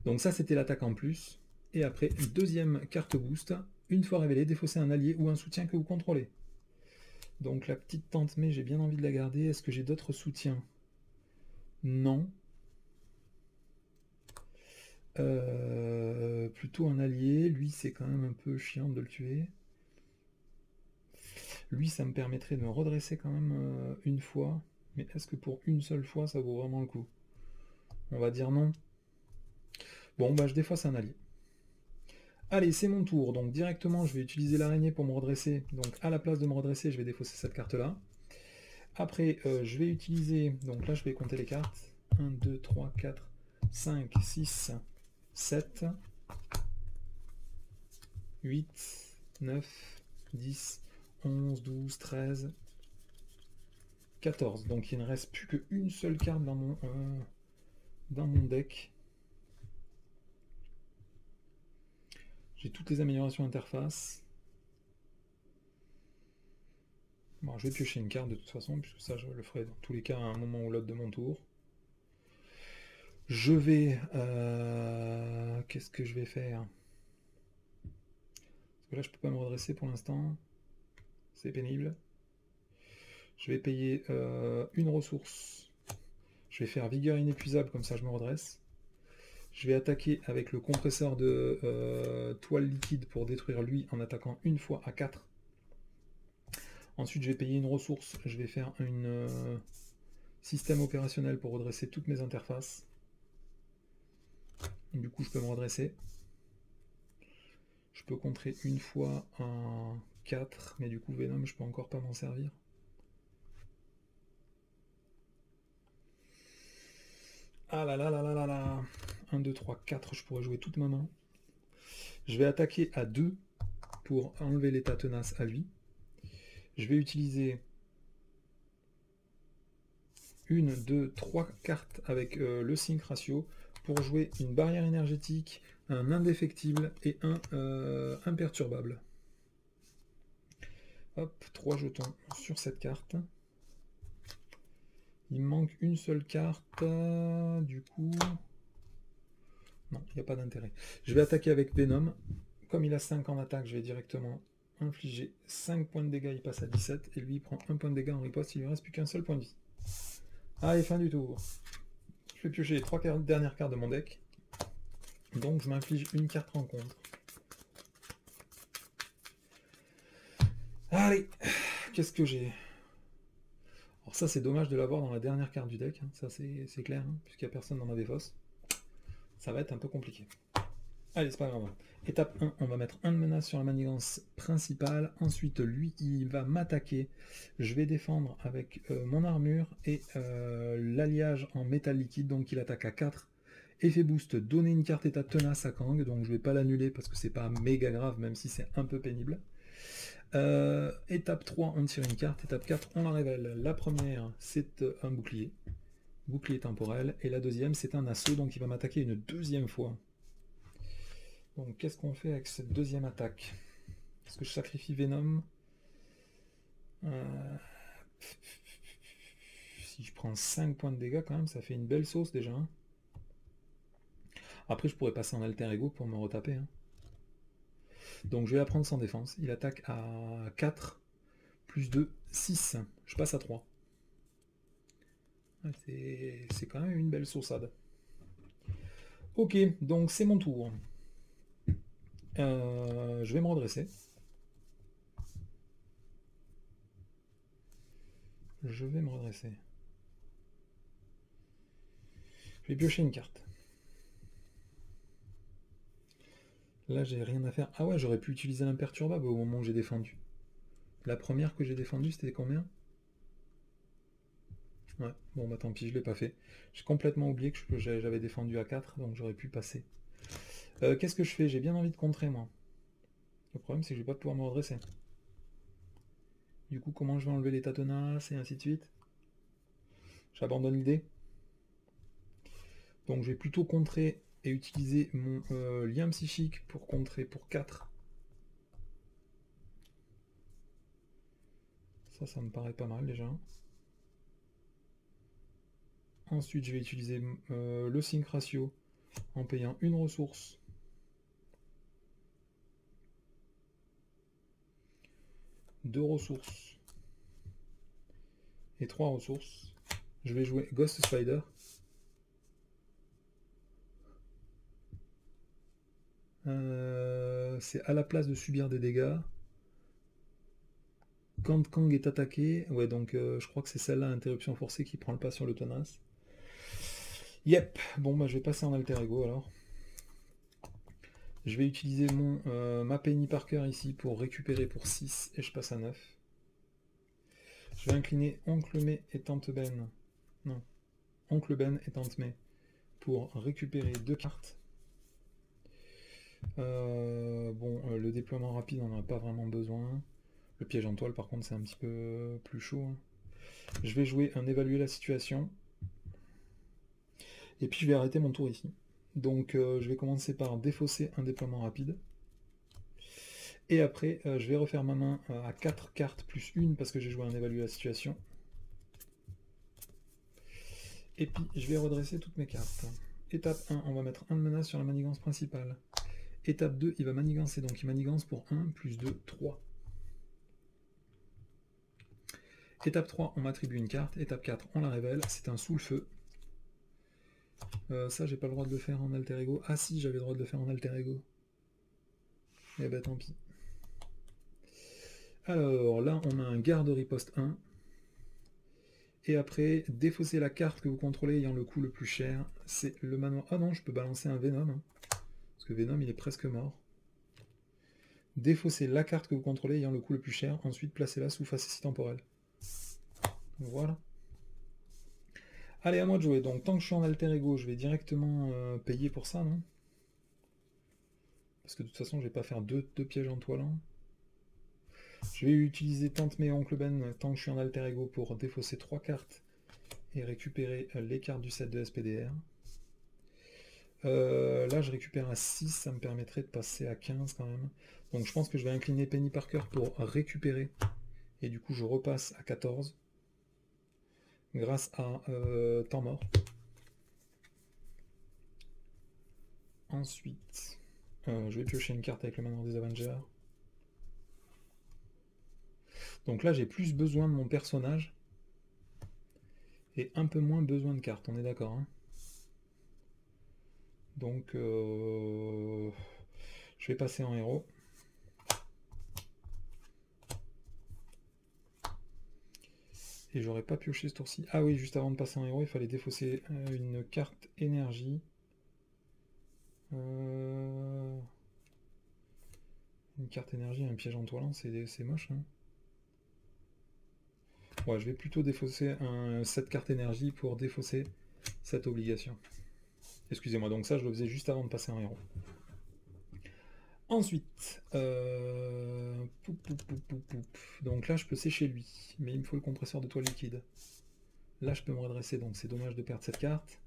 Donc ça, c'était l'attaque en plus. Et après, deuxième carte boost. Une fois révélée, défausser un allié ou un soutien que vous contrôlez. Donc la petite tante May, j'ai bien envie de la garder. Est-ce que j'ai d'autres soutiens? Non. Plutôt un allié. Lui, c'est quand même un peu chiant de le tuer. Lui, ça me permettrait de me redresser quand même une fois. Mais est-ce que pour une seule fois, ça vaut vraiment le coup? On va dire non. Bon, bah je défausse un allié. Allez, c'est mon tour. Donc directement, je vais utiliser l'araignée pour me redresser. Donc à la place de me redresser, je vais défausser cette carte-là. Après, je vais utiliser... Donc là, je vais compter les cartes. 1, 2, 3, 4, 5, 6, 7, 8, 9, 10, 11, 12, 13, 14. Donc il ne reste plus qu'une seule carte dans mon deck. J'ai toutes les améliorations interface. Bon, je vais piocher une carte de toute façon, puisque ça je le ferai dans tous les cas à un moment ou l'autre de mon tour. Je vais... qu'est-ce que je vais faire? Parce que là je peux pas me redresser pour l'instant. C'est pénible. Je vais payer une ressource. Je vais faire vigueur inépuisable, comme ça je me redresse. Je vais attaquer avec le compresseur de toile liquide pour détruire lui en attaquant une fois à 4. Ensuite je vais payer une ressource. Je vais faire un système opérationnel pour redresser toutes mes interfaces. Du coup je peux me redresser. Je peux contrer une fois un 4, mais du coup Venom je peux encore pas m'en servir. Ah là là là là là là. 1, 2, 3, 4, je pourrais jouer toute ma main. Je vais attaquer à 2 pour enlever l'état tenace à lui. Je vais utiliser 1, 2, 3 cartes avec le sync ratio pour jouer une barrière énergétique, un indéfectible et un imperturbable. Hop, 3 jetons sur cette carte. Il me manque une seule carte, du coup... Non, il n'y a pas d'intérêt. Je vais attaquer avec Venom. Comme il a 5 en attaque, je vais directement infliger 5 points de dégâts, il passe à 17, et lui il prend 1 point de dégâts en riposte, il lui reste plus qu'un seul point de vie. Allez, fin du tour. Je vais piocher les 3 dernières cartes de mon deck. Donc je m'inflige une carte rencontre. Allez, qu'est-ce que j'ai? Alors ça c'est dommage de l'avoir dans la dernière carte du deck, hein. Ça c'est clair, hein, puisqu'il n'y a personne dans ma défausse. Ça va être un peu compliqué. Allez, c'est pas grave. Étape 1, on va mettre un de menace sur la manigance principale. Ensuite, lui, il va m'attaquer. Je vais défendre avec mon armure et l'alliage en métal liquide. Donc, il attaque à 4. Effet boost, donner une carte état tenace à Kang. Donc, je vais pas l'annuler parce que c'est pas méga grave, même si c'est un peu pénible. Étape 3, on tire une carte. Étape 4, on la révèle. La première, c'est un bouclier. Bouclier temporel. Et la deuxième, c'est un assaut, donc il va m'attaquer une deuxième fois. Donc qu'est-ce qu'on fait avec cette deuxième attaque? Est-ce que je sacrifie Venom? Si je prends 5 points de dégâts, quand même, ça fait une belle sauce déjà. Hein. Après, je pourrais passer en alter ego pour me retaper. Hein. Donc je vais la prendre sans défense. Il attaque à 4, plus 2, 6. Je passe à 3. C'est quand même une belle saussade. Ok, donc c'est mon tour. Je vais me redresser. Je vais me redresser. Je vais piocher une carte. Là, j'ai rien à faire. Ah ouais, j'aurais pu utiliser l'imperturbable au moment où j'ai défendu. La première que j'ai défendue, c'était combien? Ouais, bon bah tant pis, je l'ai pas fait. J'ai complètement oublié que j'avais défendu à 4, donc j'aurais pu passer. Qu'est-ce que je fais? J'ai bien envie de contrer, moi. Le problème, c'est que je vais pas pouvoir me redresser. Du coup, comment je vais enlever l'état tenace et ainsi de suite? J'abandonne l'idée. Donc je vais plutôt contrer et utiliser mon lien psychique pour contrer pour 4. Ça me paraît pas mal déjà. Ensuite, je vais utiliser le sync ratio en payant une ressource. Deux ressources. Et 3 ressources. Je vais jouer Ghost Spider. C'est à la place de subir des dégâts. Quand Kang est attaqué, ouais donc je crois que c'est celle-là, interruption forcée, qui prend le pas sur le tenace. Yep, bon bah je vais passer en alter ego alors. Je vais utiliser ma Penny Parker ici pour récupérer pour 6 et je passe à 9. Je vais incliner Oncle May et Tante Ben. Non, Oncle Ben et Tante May pour récupérer 2 cartes. Le déploiement rapide, on n'en a pas vraiment besoin. Le piège en toile, par contre, c'est un petit peu plus chaud. Hein. Je vais jouer un évaluer la situation. Et puis je vais arrêter mon tour ici. Donc je vais commencer par défausser un déploiement rapide. Et après, je vais refaire ma main à 4 cartes plus 1 parce que j'ai joué un évaluer la situation. Et puis je vais redresser toutes mes cartes. Étape 1, on va mettre 1 de menace sur la manigance principale. Étape 2, il va manigancer, donc il manigance pour 1, plus 2, 3. Étape 3, on m'attribue une carte. Étape 4, on la révèle. C'est un sous le feu. Ça, j'ai pas le droit de le faire en alter ego. Ah si, j'avais le droit de le faire en alter ego. Eh ben tant pis. Alors là, on a un garde riposte 1. Et après, défausser la carte que vous contrôlez ayant le coût le plus cher. C'est le manoir. Ah non, je peux balancer un Venom. Hein, parce que Venom, il est presque mort. Défausser la carte que vous contrôlez ayant le coût le plus cher. Ensuite, placez-la sous facétie temporelle. Voilà. Allez, à moi de jouer. Donc, tant que je suis en alter ego, je vais directement payer pour ça, non? Parce que de toute façon, je vais pas faire deux pièges en toilant. Je vais utiliser Tante May et Oncle Ben tant que je suis en alter ego pour défausser 3 cartes et récupérer les cartes du set de SPDR. Là, je récupère à 6, ça me permettrait de passer à 15 quand même. Donc je pense que je vais incliner Penny Parker pour récupérer. Et du coup, je repasse à 14 grâce à temps mort. Ensuite, je vais piocher une carte avec le manoir des Avengers. Donc là, j'ai plus besoin de mon personnage et un peu moins besoin de cartes, on est d'accord. Hein. Donc, je vais passer en héros. Et j'aurais pas pioché ce tour-ci. Ah oui, juste avant de passer en héros, il fallait défausser une carte énergie. Une carte énergie, un piège en toilant, c'est moche. Hein. Ouais, je vais plutôt défausser cette carte énergie pour défausser cette obligation. Excusez-moi, donc ça je le faisais juste avant de passer en héros. Ensuite, donc là je peux sécher lui, mais il me faut le compresseur de toile liquide. Là, je peux me redresser, donc c'est dommage de perdre cette carte.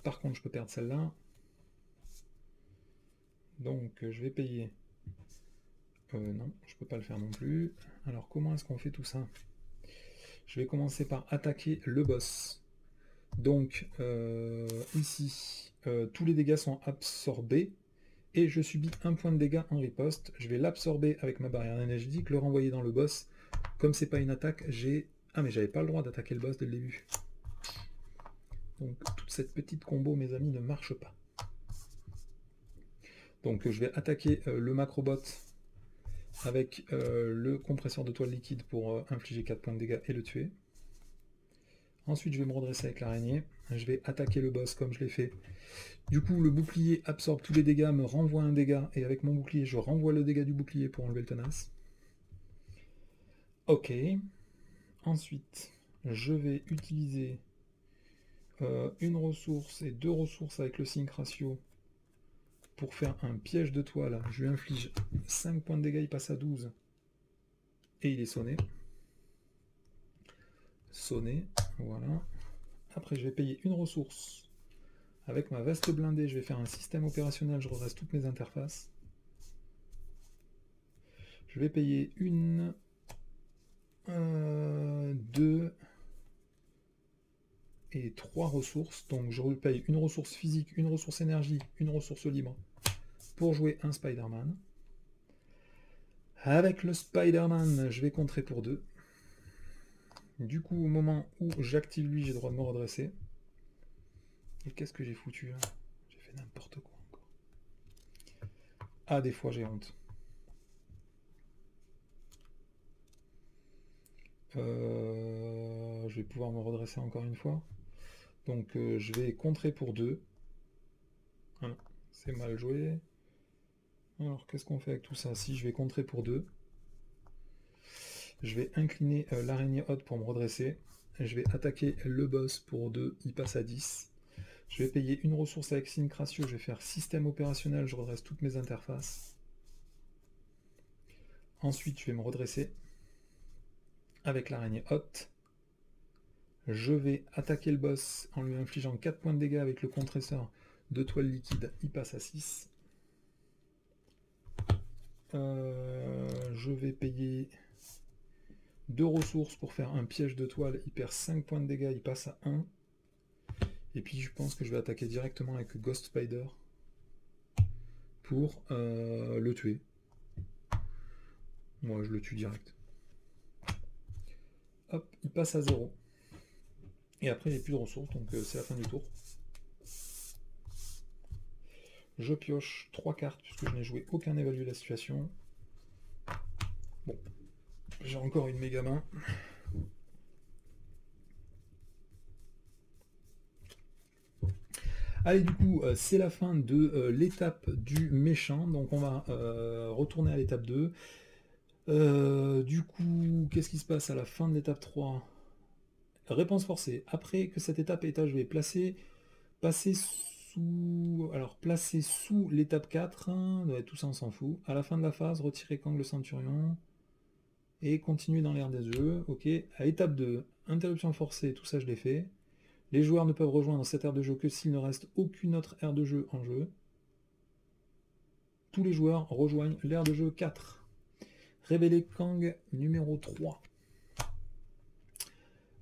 Par contre, je peux perdre celle-là. Donc, je vais payer. Non, je peux pas le faire non plus. Alors, comment est-ce qu'on fait tout ça? Je vais commencer par attaquer le boss. Donc, ici, tous les dégâts sont absorbés. Et je subis un point de dégâts en riposte. Je vais l'absorber avec ma barrière énergétique, le renvoyer dans le boss. Comme c'est pas une attaque, j'ai... Ah, mais j'avais pas le droit d'attaquer le boss dès le début. Donc, toute cette petite combo, mes amis, ne marche pas. Donc, je vais attaquer le macrobot avec le compresseur de toile liquide pour infliger 4 points de dégâts et le tuer. Ensuite, je vais me redresser avec l'araignée. Je vais attaquer le boss comme je l'ai fait. Du coup, le bouclier absorbe tous les dégâts, me renvoie un dégât, et avec mon bouclier, je renvoie le dégât du bouclier pour enlever le tenace. Ok. Ensuite, je vais utiliser une ressource et 2 ressources avec le sync ratio pour faire un piège de toile. Je lui inflige 5 points de dégâts, il passe à 12. Et il est sonné. Sonné, voilà. Après, je vais payer une ressource. Avec ma veste blindée, je vais faire un système opérationnel, je redresse toutes mes interfaces. Je vais payer une, 2 et 3 ressources. Donc je paye une ressource physique, une ressource énergie, une ressource libre pour jouer un Spider-Man. Avec le Spider-Man, je vais contrer pour 2. Du coup, au moment où j'active lui, j'ai le droit de me redresser. Et qu'est-ce que j'ai foutu là? J'ai fait n'importe quoi encore. Ah, des fois j'ai honte. Je vais pouvoir me redresser encore une fois. Donc je vais contrer pour 2. Ah non, c'est mal joué. Alors qu'est-ce qu'on fait avec tout ça? Si je vais contrer pour 2. Je vais incliner l'araignée haute pour me redresser. Je vais attaquer le boss pour 2, il passe à 10. Je vais payer une ressource avec sync ratio, je vais faire système opérationnel, je redresse toutes mes interfaces. Ensuite, je vais me redresser avec l'araignée haute. Je vais attaquer le boss en lui infligeant 4 points de dégâts avec le compresseur de toile liquide, il passe à 6. Je vais payer 2 ressources pour faire un piège de toile, il perd 5 points de dégâts, il passe à 1. Et puis je pense que je vais attaquer directement avec Ghost Spider pour le tuer. Moi je le tue direct. Hop, il passe à 0. Et après il n'y a plus de ressources, donc c'est la fin du tour. Je pioche 3 cartes puisque je n'ai joué aucun évalue la situation. Bon, j'ai encore une méga main. Allez, du coup, c'est la fin de l'étape du méchant. Donc on va retourner à l'étape 2. Du coup, qu'est-ce qui se passe à la fin de l'étape 3? Réponse forcée. Après que cette étape est achevée, passer sous l'étape 4, tout ça on s'en fout. À la fin de la phase, retirer Kang le Centurion et continuer dans l'aire des jeux. Ok. À étape 2, interruption forcée, tout ça je l'ai fait. Les joueurs ne peuvent rejoindre cette aire de jeu que s'il ne reste aucune autre aire de jeu en jeu. Tous les joueurs rejoignent l'aire de jeu 4. Révéler Kang numéro 3.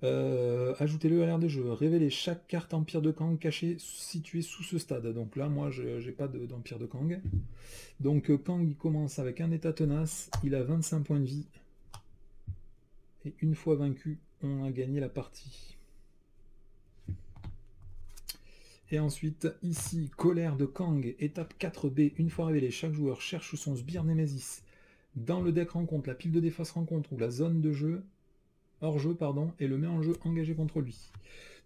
Ajoutez-le à l'aire de jeu. Révélez chaque carte Empire de Kang cachée située sous ce stade. Donc là, moi, je n'ai pas d'Empire de Kang. Donc Kang, il commence avec un état tenace. Il a 25 points de vie. Et une fois vaincu, on a gagné la partie. Et ensuite, ici, colère de Kang, étape 4B. Une fois révélé, chaque joueur cherche son sbire Nemesis dans le deck rencontre, la pile de défausse rencontre ou la zone de jeu, hors jeu, pardon, et le met en jeu engagé contre lui.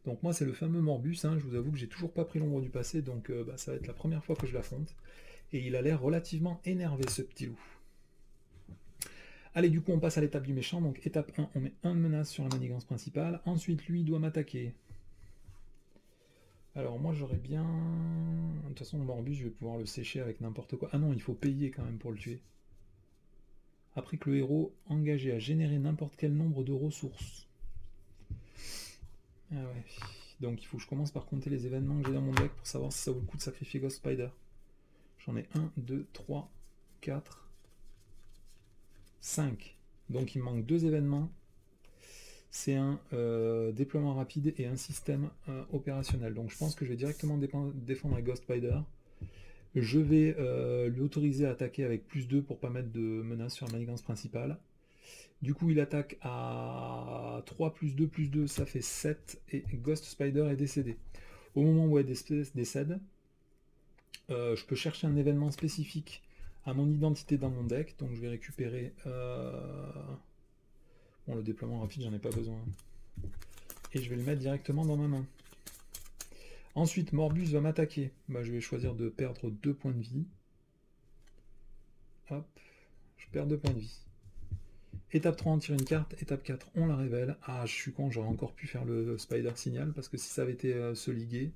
Donc moi, c'est le fameux Morbus. Je vous avoue que j'ai toujours pas pris l'ombre du passé, donc ça va être la première fois que je l'affronte. Et il a l'air relativement énervé, ce petit loup. Allez, du coup, on passe à l'étape du méchant. Donc étape 1, on met 1 de menace sur la manigance principale. Ensuite, lui doit m'attaquer. Alors moi j'aurais bien... De toute façon le Morbus je vais pouvoir le sécher avec n'importe quoi. Ah non, il faut payer quand même pour le tuer. Après que le héros engagé à générer n'importe quel nombre de ressources. Ah ouais. Donc il faut que je commence par compter les événements que j'ai dans mon deck pour savoir si ça vaut le coup de sacrifier Ghost Spider. J'en ai 1, 2, 3, 4, 5. Donc il me manque 2 événements. C'est un déploiement rapide et un système opérationnel. Donc je pense que je vais directement défendre avec Ghost Spider. Je vais lui autoriser à attaquer avec +2 pour pas mettre de menace sur la manigance principale. Du coup, il attaque à 3 +2 +2, ça fait 7, et Ghost Spider est décédé. Au moment où elle décède, je peux chercher un événement spécifique à mon identité dans mon deck, donc je vais récupérer... Bon, le déploiement rapide, j'en ai pas besoin. Et je vais le mettre directement dans ma main. Ensuite, Morbus va m'attaquer. Bah, je vais choisir de perdre 2 points de vie. Hop, je perds 2 points de vie. Étape 3, on tire une carte. Étape 4, on la révèle. Ah, je suis con, j'aurais encore pu faire le Spider Signal, parce que si ça avait été se liguer,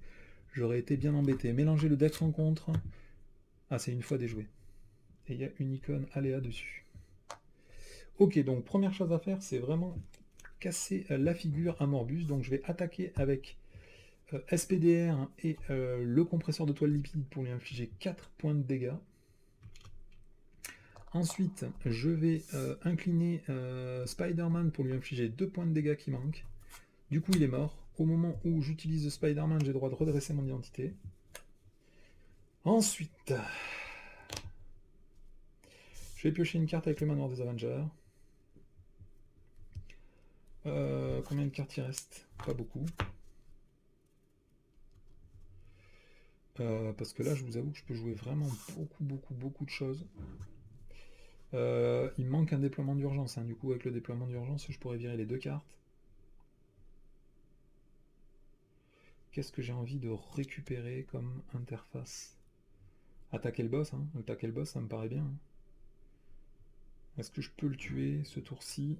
j'aurais été bien embêté. Mélanger le deck rencontre. Ah, c'est une fois déjoué. Et il y a une icône aléa dessus. Ok, donc première chose à faire, c'est vraiment casser la figure à Morbus. Donc je vais attaquer avec SPDR et le compresseur de toile liquide pour lui infliger 4 points de dégâts. Ensuite, je vais incliner Spider-Man pour lui infliger 2 points de dégâts qui manquent. Du coup, il est mort. Au moment où j'utilise Spider-Man, j'ai le droit de redresser mon identité. Ensuite, je vais piocher une carte avec le manoir des Avengers. Combien de cartes il reste? Pas beaucoup. Parce que là, je vous avoue que je peux jouer vraiment beaucoup de choses. Il me manque un déploiement d'urgence. Hein. Du coup, avec le déploiement d'urgence, je pourrais virer les 2 cartes. Qu'est-ce que j'ai envie de récupérer comme interface? Attaquer le boss. Hein. Attaquer le boss, ça me paraît bien. Hein. Est-ce que je peux le tuer ce tour-ci?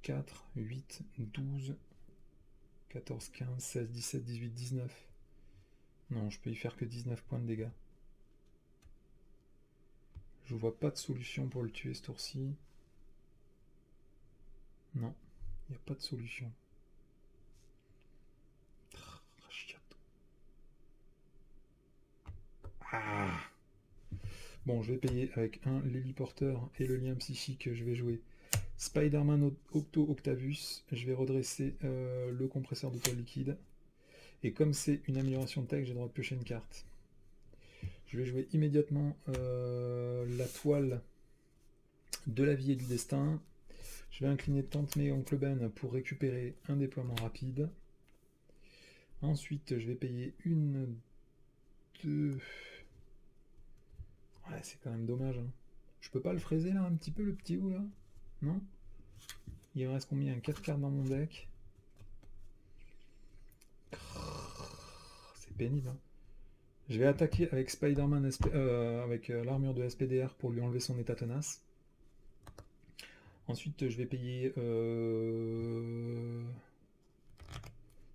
4, 8, 12, 14, 15, 16, 17, 18, 19. Non, je peux y faire que 19 points de dégâts. Je vois pas de solution pour le tuer ce tour-ci. Non, il n'y a pas de solution. Ah. Bon, je vais payer avec l'héliporteur et le lien psychique. Je vais jouer Spider-Man Octo Octavus. Je vais redresser le compresseur de toile liquide. Et comme c'est une amélioration de tech, j'ai le droit de piocher une carte. Je vais jouer immédiatement la toile de la vie et du destin. Je vais incliner Tante May et Oncle Ben pour récupérer un déploiement rapide. Ensuite, je vais payer 1, 2... Ouais, c'est quand même dommage. Hein. Je peux pas le fraiser là un petit peu, le petit ou là? Non? Il me reste combien? 4 cartes dans mon deck. C'est pénible. Hein. Je vais attaquer avec Spider-Man avec l'armure de SPDR pour lui enlever son état tenace. Ensuite, je vais payer...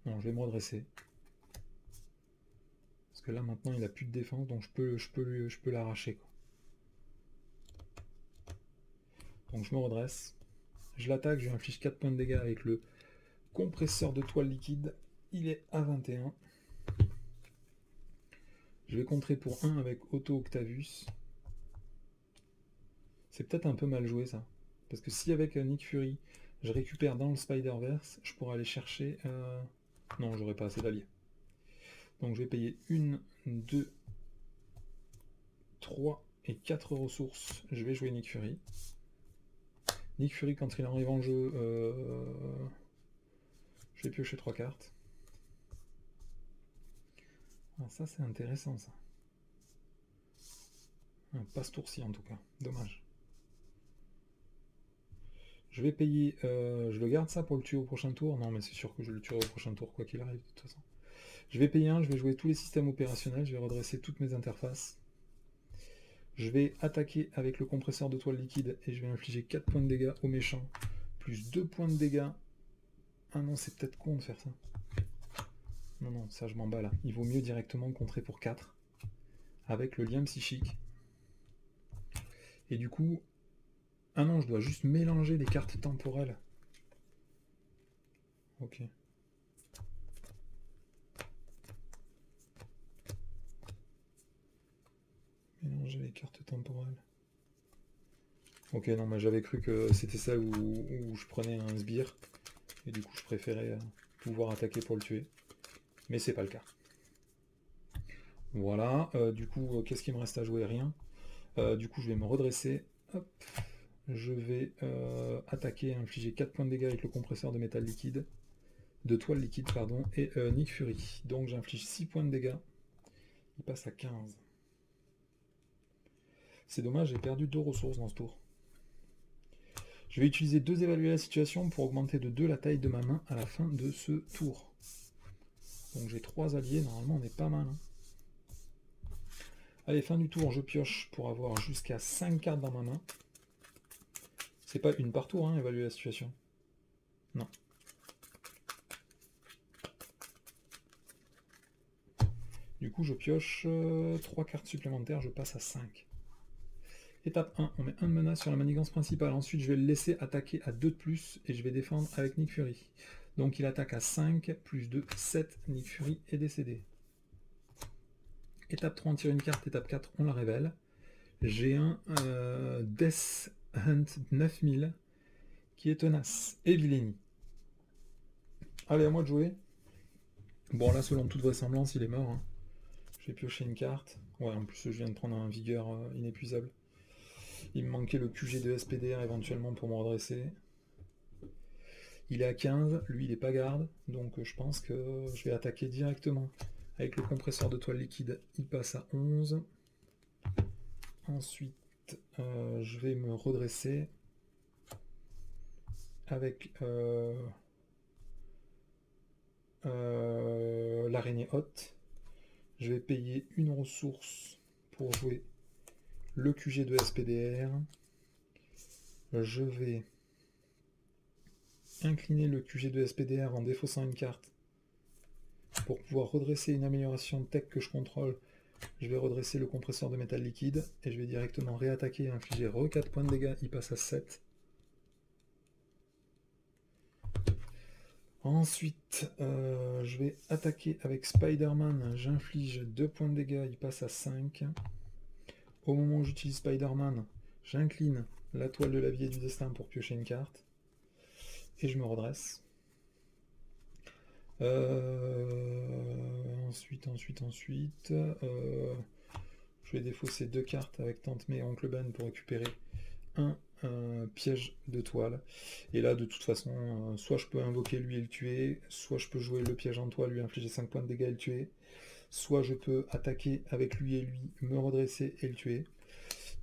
Non, je vais me redresser. Parce que là, maintenant, il n'a plus de défense, donc je peux l'arracher. Donc je me redresse. Je l'attaque, je lui inflige 4 points de dégâts avec le compresseur de toile liquide. Il est à 21. Je vais contrer pour 1 avec Otto Octavus. C'est peut-être un peu mal joué ça. Parce que si avec Nick Fury, je récupère dans le Spider-Verse, je pourrais aller chercher... Non, j'aurais pas assez d'alliés. Donc je vais payer 1, 2, 3 et 4 ressources. Je vais jouer Nick Fury. Nick Fury, quand il arrive en jeu, je vais piocher 3 cartes. Ah, ça c'est intéressant ça. Pas ce tour-ci en tout cas, dommage. Je vais payer, je le garde ça pour le tuer au prochain tour. Non mais c'est sûr que je le tuerai au prochain tour quoi qu'il arrive de toute façon. Je vais payer 1, je vais jouer tous les systèmes opérationnels, je vais redresser toutes mes interfaces. Je vais attaquer avec le compresseur de toile liquide et je vais infliger 4 points de dégâts au méchant, plus 2 points de dégâts. Ah non, c'est peut-être con de faire ça. Non, non, ça je m'en bats là. Il vaut mieux directement contrer pour 4 avec le lien psychique. Et du coup... Ah non, je dois juste mélanger les cartes temporelles. Ok. Mélanger les cartes temporelles. Ok, non, mais j'avais cru que c'était ça où je prenais un sbire. Et du coup, je préférais pouvoir attaquer pour le tuer. Mais c'est pas le cas. Voilà, du coup, qu'est-ce qu'il me reste à jouer? Rien. Du coup, je vais me redresser. Hop. Je vais attaquer et infliger 4 points de dégâts avec le compresseur de métal liquide. De toile liquide, pardon. Et Nick Fury. Donc j'inflige 6 points de dégâts. Il passe à 15. C'est dommage, j'ai perdu 2 ressources dans ce tour. Je vais utiliser 2 évaluer la situation pour augmenter de 2 la taille de ma main à la fin de ce tour. Donc j'ai 3 alliés, normalement on est pas mal. Hein. Allez, fin du tour, je pioche pour avoir jusqu'à 5 cartes dans ma main. C'est pas une par tour, hein, évaluer la situation. Non. Du coup, je pioche 3 cartes supplémentaires, je passe à 5. Étape 1, on met 1 de menace sur la manigance principale. Ensuite, je vais le laisser attaquer à 2 de plus et je vais défendre avec Nick Fury. Donc il attaque à 5, plus 2, 7. Nick Fury est décédé. Étape 3, on tire une carte. Étape 4, on la révèle. J'ai un Death Hunt 9000 qui est tenace et Villainy. Allez, à moi de jouer. Bon, là, selon toute vraisemblance, il est mort. Hein. J'ai pioché une carte. Ouais, en plus, je viens de prendre un vigueur inépuisable. Il me manquait le QG de SPDR éventuellement pour me redresser. Il est à 15, lui il est pas garde, donc je pense que je vais attaquer directement. Avec le compresseur de toile liquide, il passe à 11. Ensuite, je vais me redresser avec l'araignée haute. Je vais payer une ressource pour jouer le QG de SPDR. Je vais incliner le QG de SPDR en défaussant une carte pour pouvoir redresser une amélioration de tech que je contrôle. Je vais redresser le compresseur de métal liquide et je vais directement réattaquer et infliger 4 points de dégâts, il passe à 7. Ensuite, je vais attaquer avec Spider-Man, j'inflige 2 points de dégâts, il passe à 5. Au moment où j'utilise Spider-Man, j'incline la toile de la vie et du destin pour piocher une carte. Et je me redresse. Ensuite, je vais défausser 2 cartes avec Tante May et Oncle Ben pour récupérer un piège de toile. Et là, de toute façon, soit je peux invoquer lui et le tuer, soit je peux jouer le piège en toile, lui infliger 5 points de dégâts et le tuer, soit je peux attaquer avec lui et lui, me redresser et le tuer.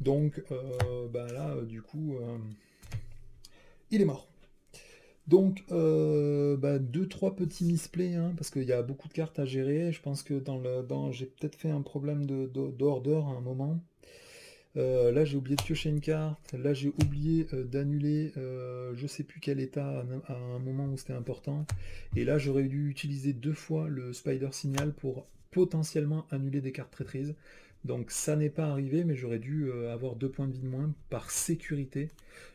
Donc là, du coup, il est mort. Donc, 2-3 petits misplays, hein, parce qu'il y a beaucoup de cartes à gérer. Je pense que j'ai peut-être fait un problème d'order à un moment. Là, j'ai oublié de piocher une carte. Là, j'ai oublié d'annuler je sais plus quel état à un moment où c'était important. Et là, j'aurais dû utiliser 2 fois le Spider Signal pour potentiellement annuler des cartes traîtrises. Donc, ça n'est pas arrivé, mais j'aurais dû avoir 2 points de vie de moins par sécurité.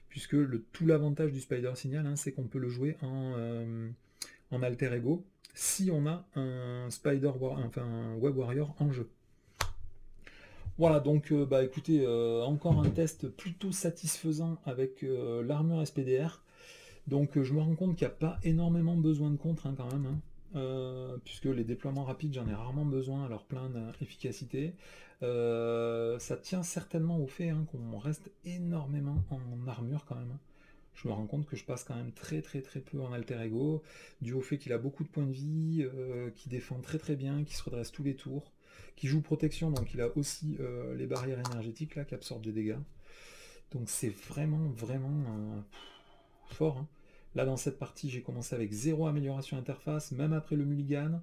Puisque tout l'avantage du Spider Signal, hein, c'est qu'on peut le jouer en alter ego si on a un Web Warrior en jeu. Voilà, donc écoutez, encore un test plutôt satisfaisant avec l'armure SPDR. Donc je me rends compte qu'il n'y a pas énormément besoin de contre hein, quand même, hein. Puisque les déploiements rapides, j'en ai rarement besoin à leur pleine efficacité. Ça tient certainement au fait hein, qu'on reste énormément en armure quand même. Hein. Je me rends compte que je passe quand même très peu en alter ego, dû au fait qu'il a beaucoup de points de vie, qui défend très bien, qui se redresse tous les tours, qui joue protection, donc il a aussi les barrières énergétiques là qui absorbent des dégâts. Donc c'est vraiment fort. Hein. Là dans cette partie j'ai commencé avec 0 amélioration interface, même après le mulligan,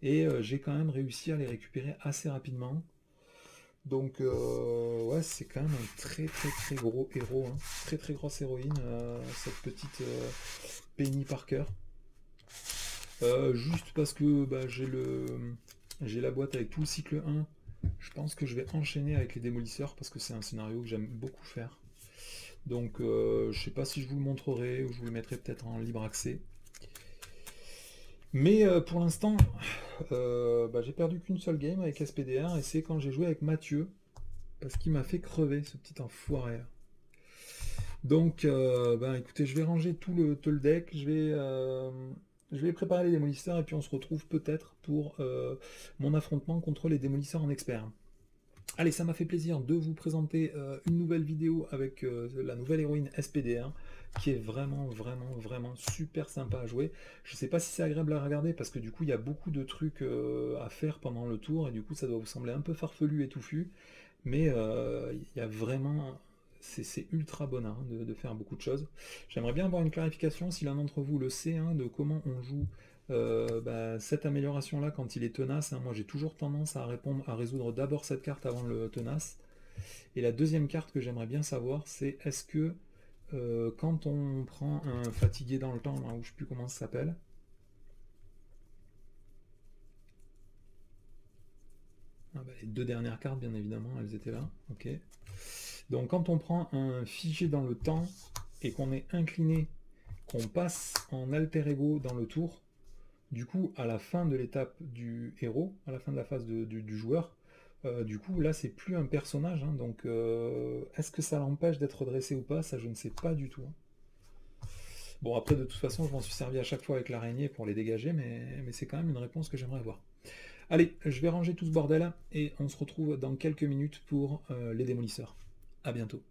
et j'ai quand même réussi à les récupérer assez rapidement. Donc ouais, c'est quand même un très gros héros, hein. Très grosse héroïne, cette petite Penny Parker. Juste parce que j'ai la boîte avec tout le cycle 1, je pense que je vais enchaîner avec les démolisseurs parce que c'est un scénario que j'aime beaucoup faire. Donc je sais pas si je vous le montrerai ou je vous le mettrai peut-être en libre accès. Mais pour l'instant, j'ai perdu qu'une seule game avec SPDR, et c'est quand j'ai joué avec Mathieu, parce qu'il m'a fait crever, ce petit enfoiré. Donc, écoutez, je vais ranger tout le deck, je vais préparer les démolisseurs, et puis on se retrouve peut-être pour mon affrontement contre les démolisseurs en expert. Allez, ça m'a fait plaisir de vous présenter une nouvelle vidéo avec la nouvelle héroïne SPDR, qui est vraiment, vraiment, vraiment super sympa à jouer. Je sais pas si c'est agréable à regarder, parce que du coup, il y a beaucoup de trucs à faire pendant le tour, et du coup, ça doit vous sembler un peu farfelu et touffu, mais il y a vraiment... C'est ultra bon hein, de faire beaucoup de choses. J'aimerais bien avoir une clarification, si l'un d'entre vous le sait, hein, de comment on joue cette amélioration-là quand il est tenace. Hein. Moi, j'ai toujours tendance à résoudre d'abord cette carte avant le tenace. Et la deuxième carte que j'aimerais bien savoir, c'est est-ce que quand on prend un fatigué dans le temps, là, où je ne sais plus comment ça s'appelle, les deux dernières cartes, bien évidemment, elles étaient là. Ok. Donc quand on prend un figé dans le temps et qu'on est incliné, qu'on passe en alter ego dans le tour, du coup, à la fin de l'étape du héros, à la fin de la phase du joueur, du coup, là, c'est plus un personnage, hein, donc est-ce que ça l'empêche d'être dressé ou pas? Ça, je ne sais pas du tout. Hein. Bon, après, de toute façon, je m'en suis servi à chaque fois avec l'araignée pour les dégager, mais c'est quand même une réponse que j'aimerais avoir. Allez, je vais ranger tout ce bordel, et on se retrouve dans quelques minutes pour les démolisseurs. A bientôt.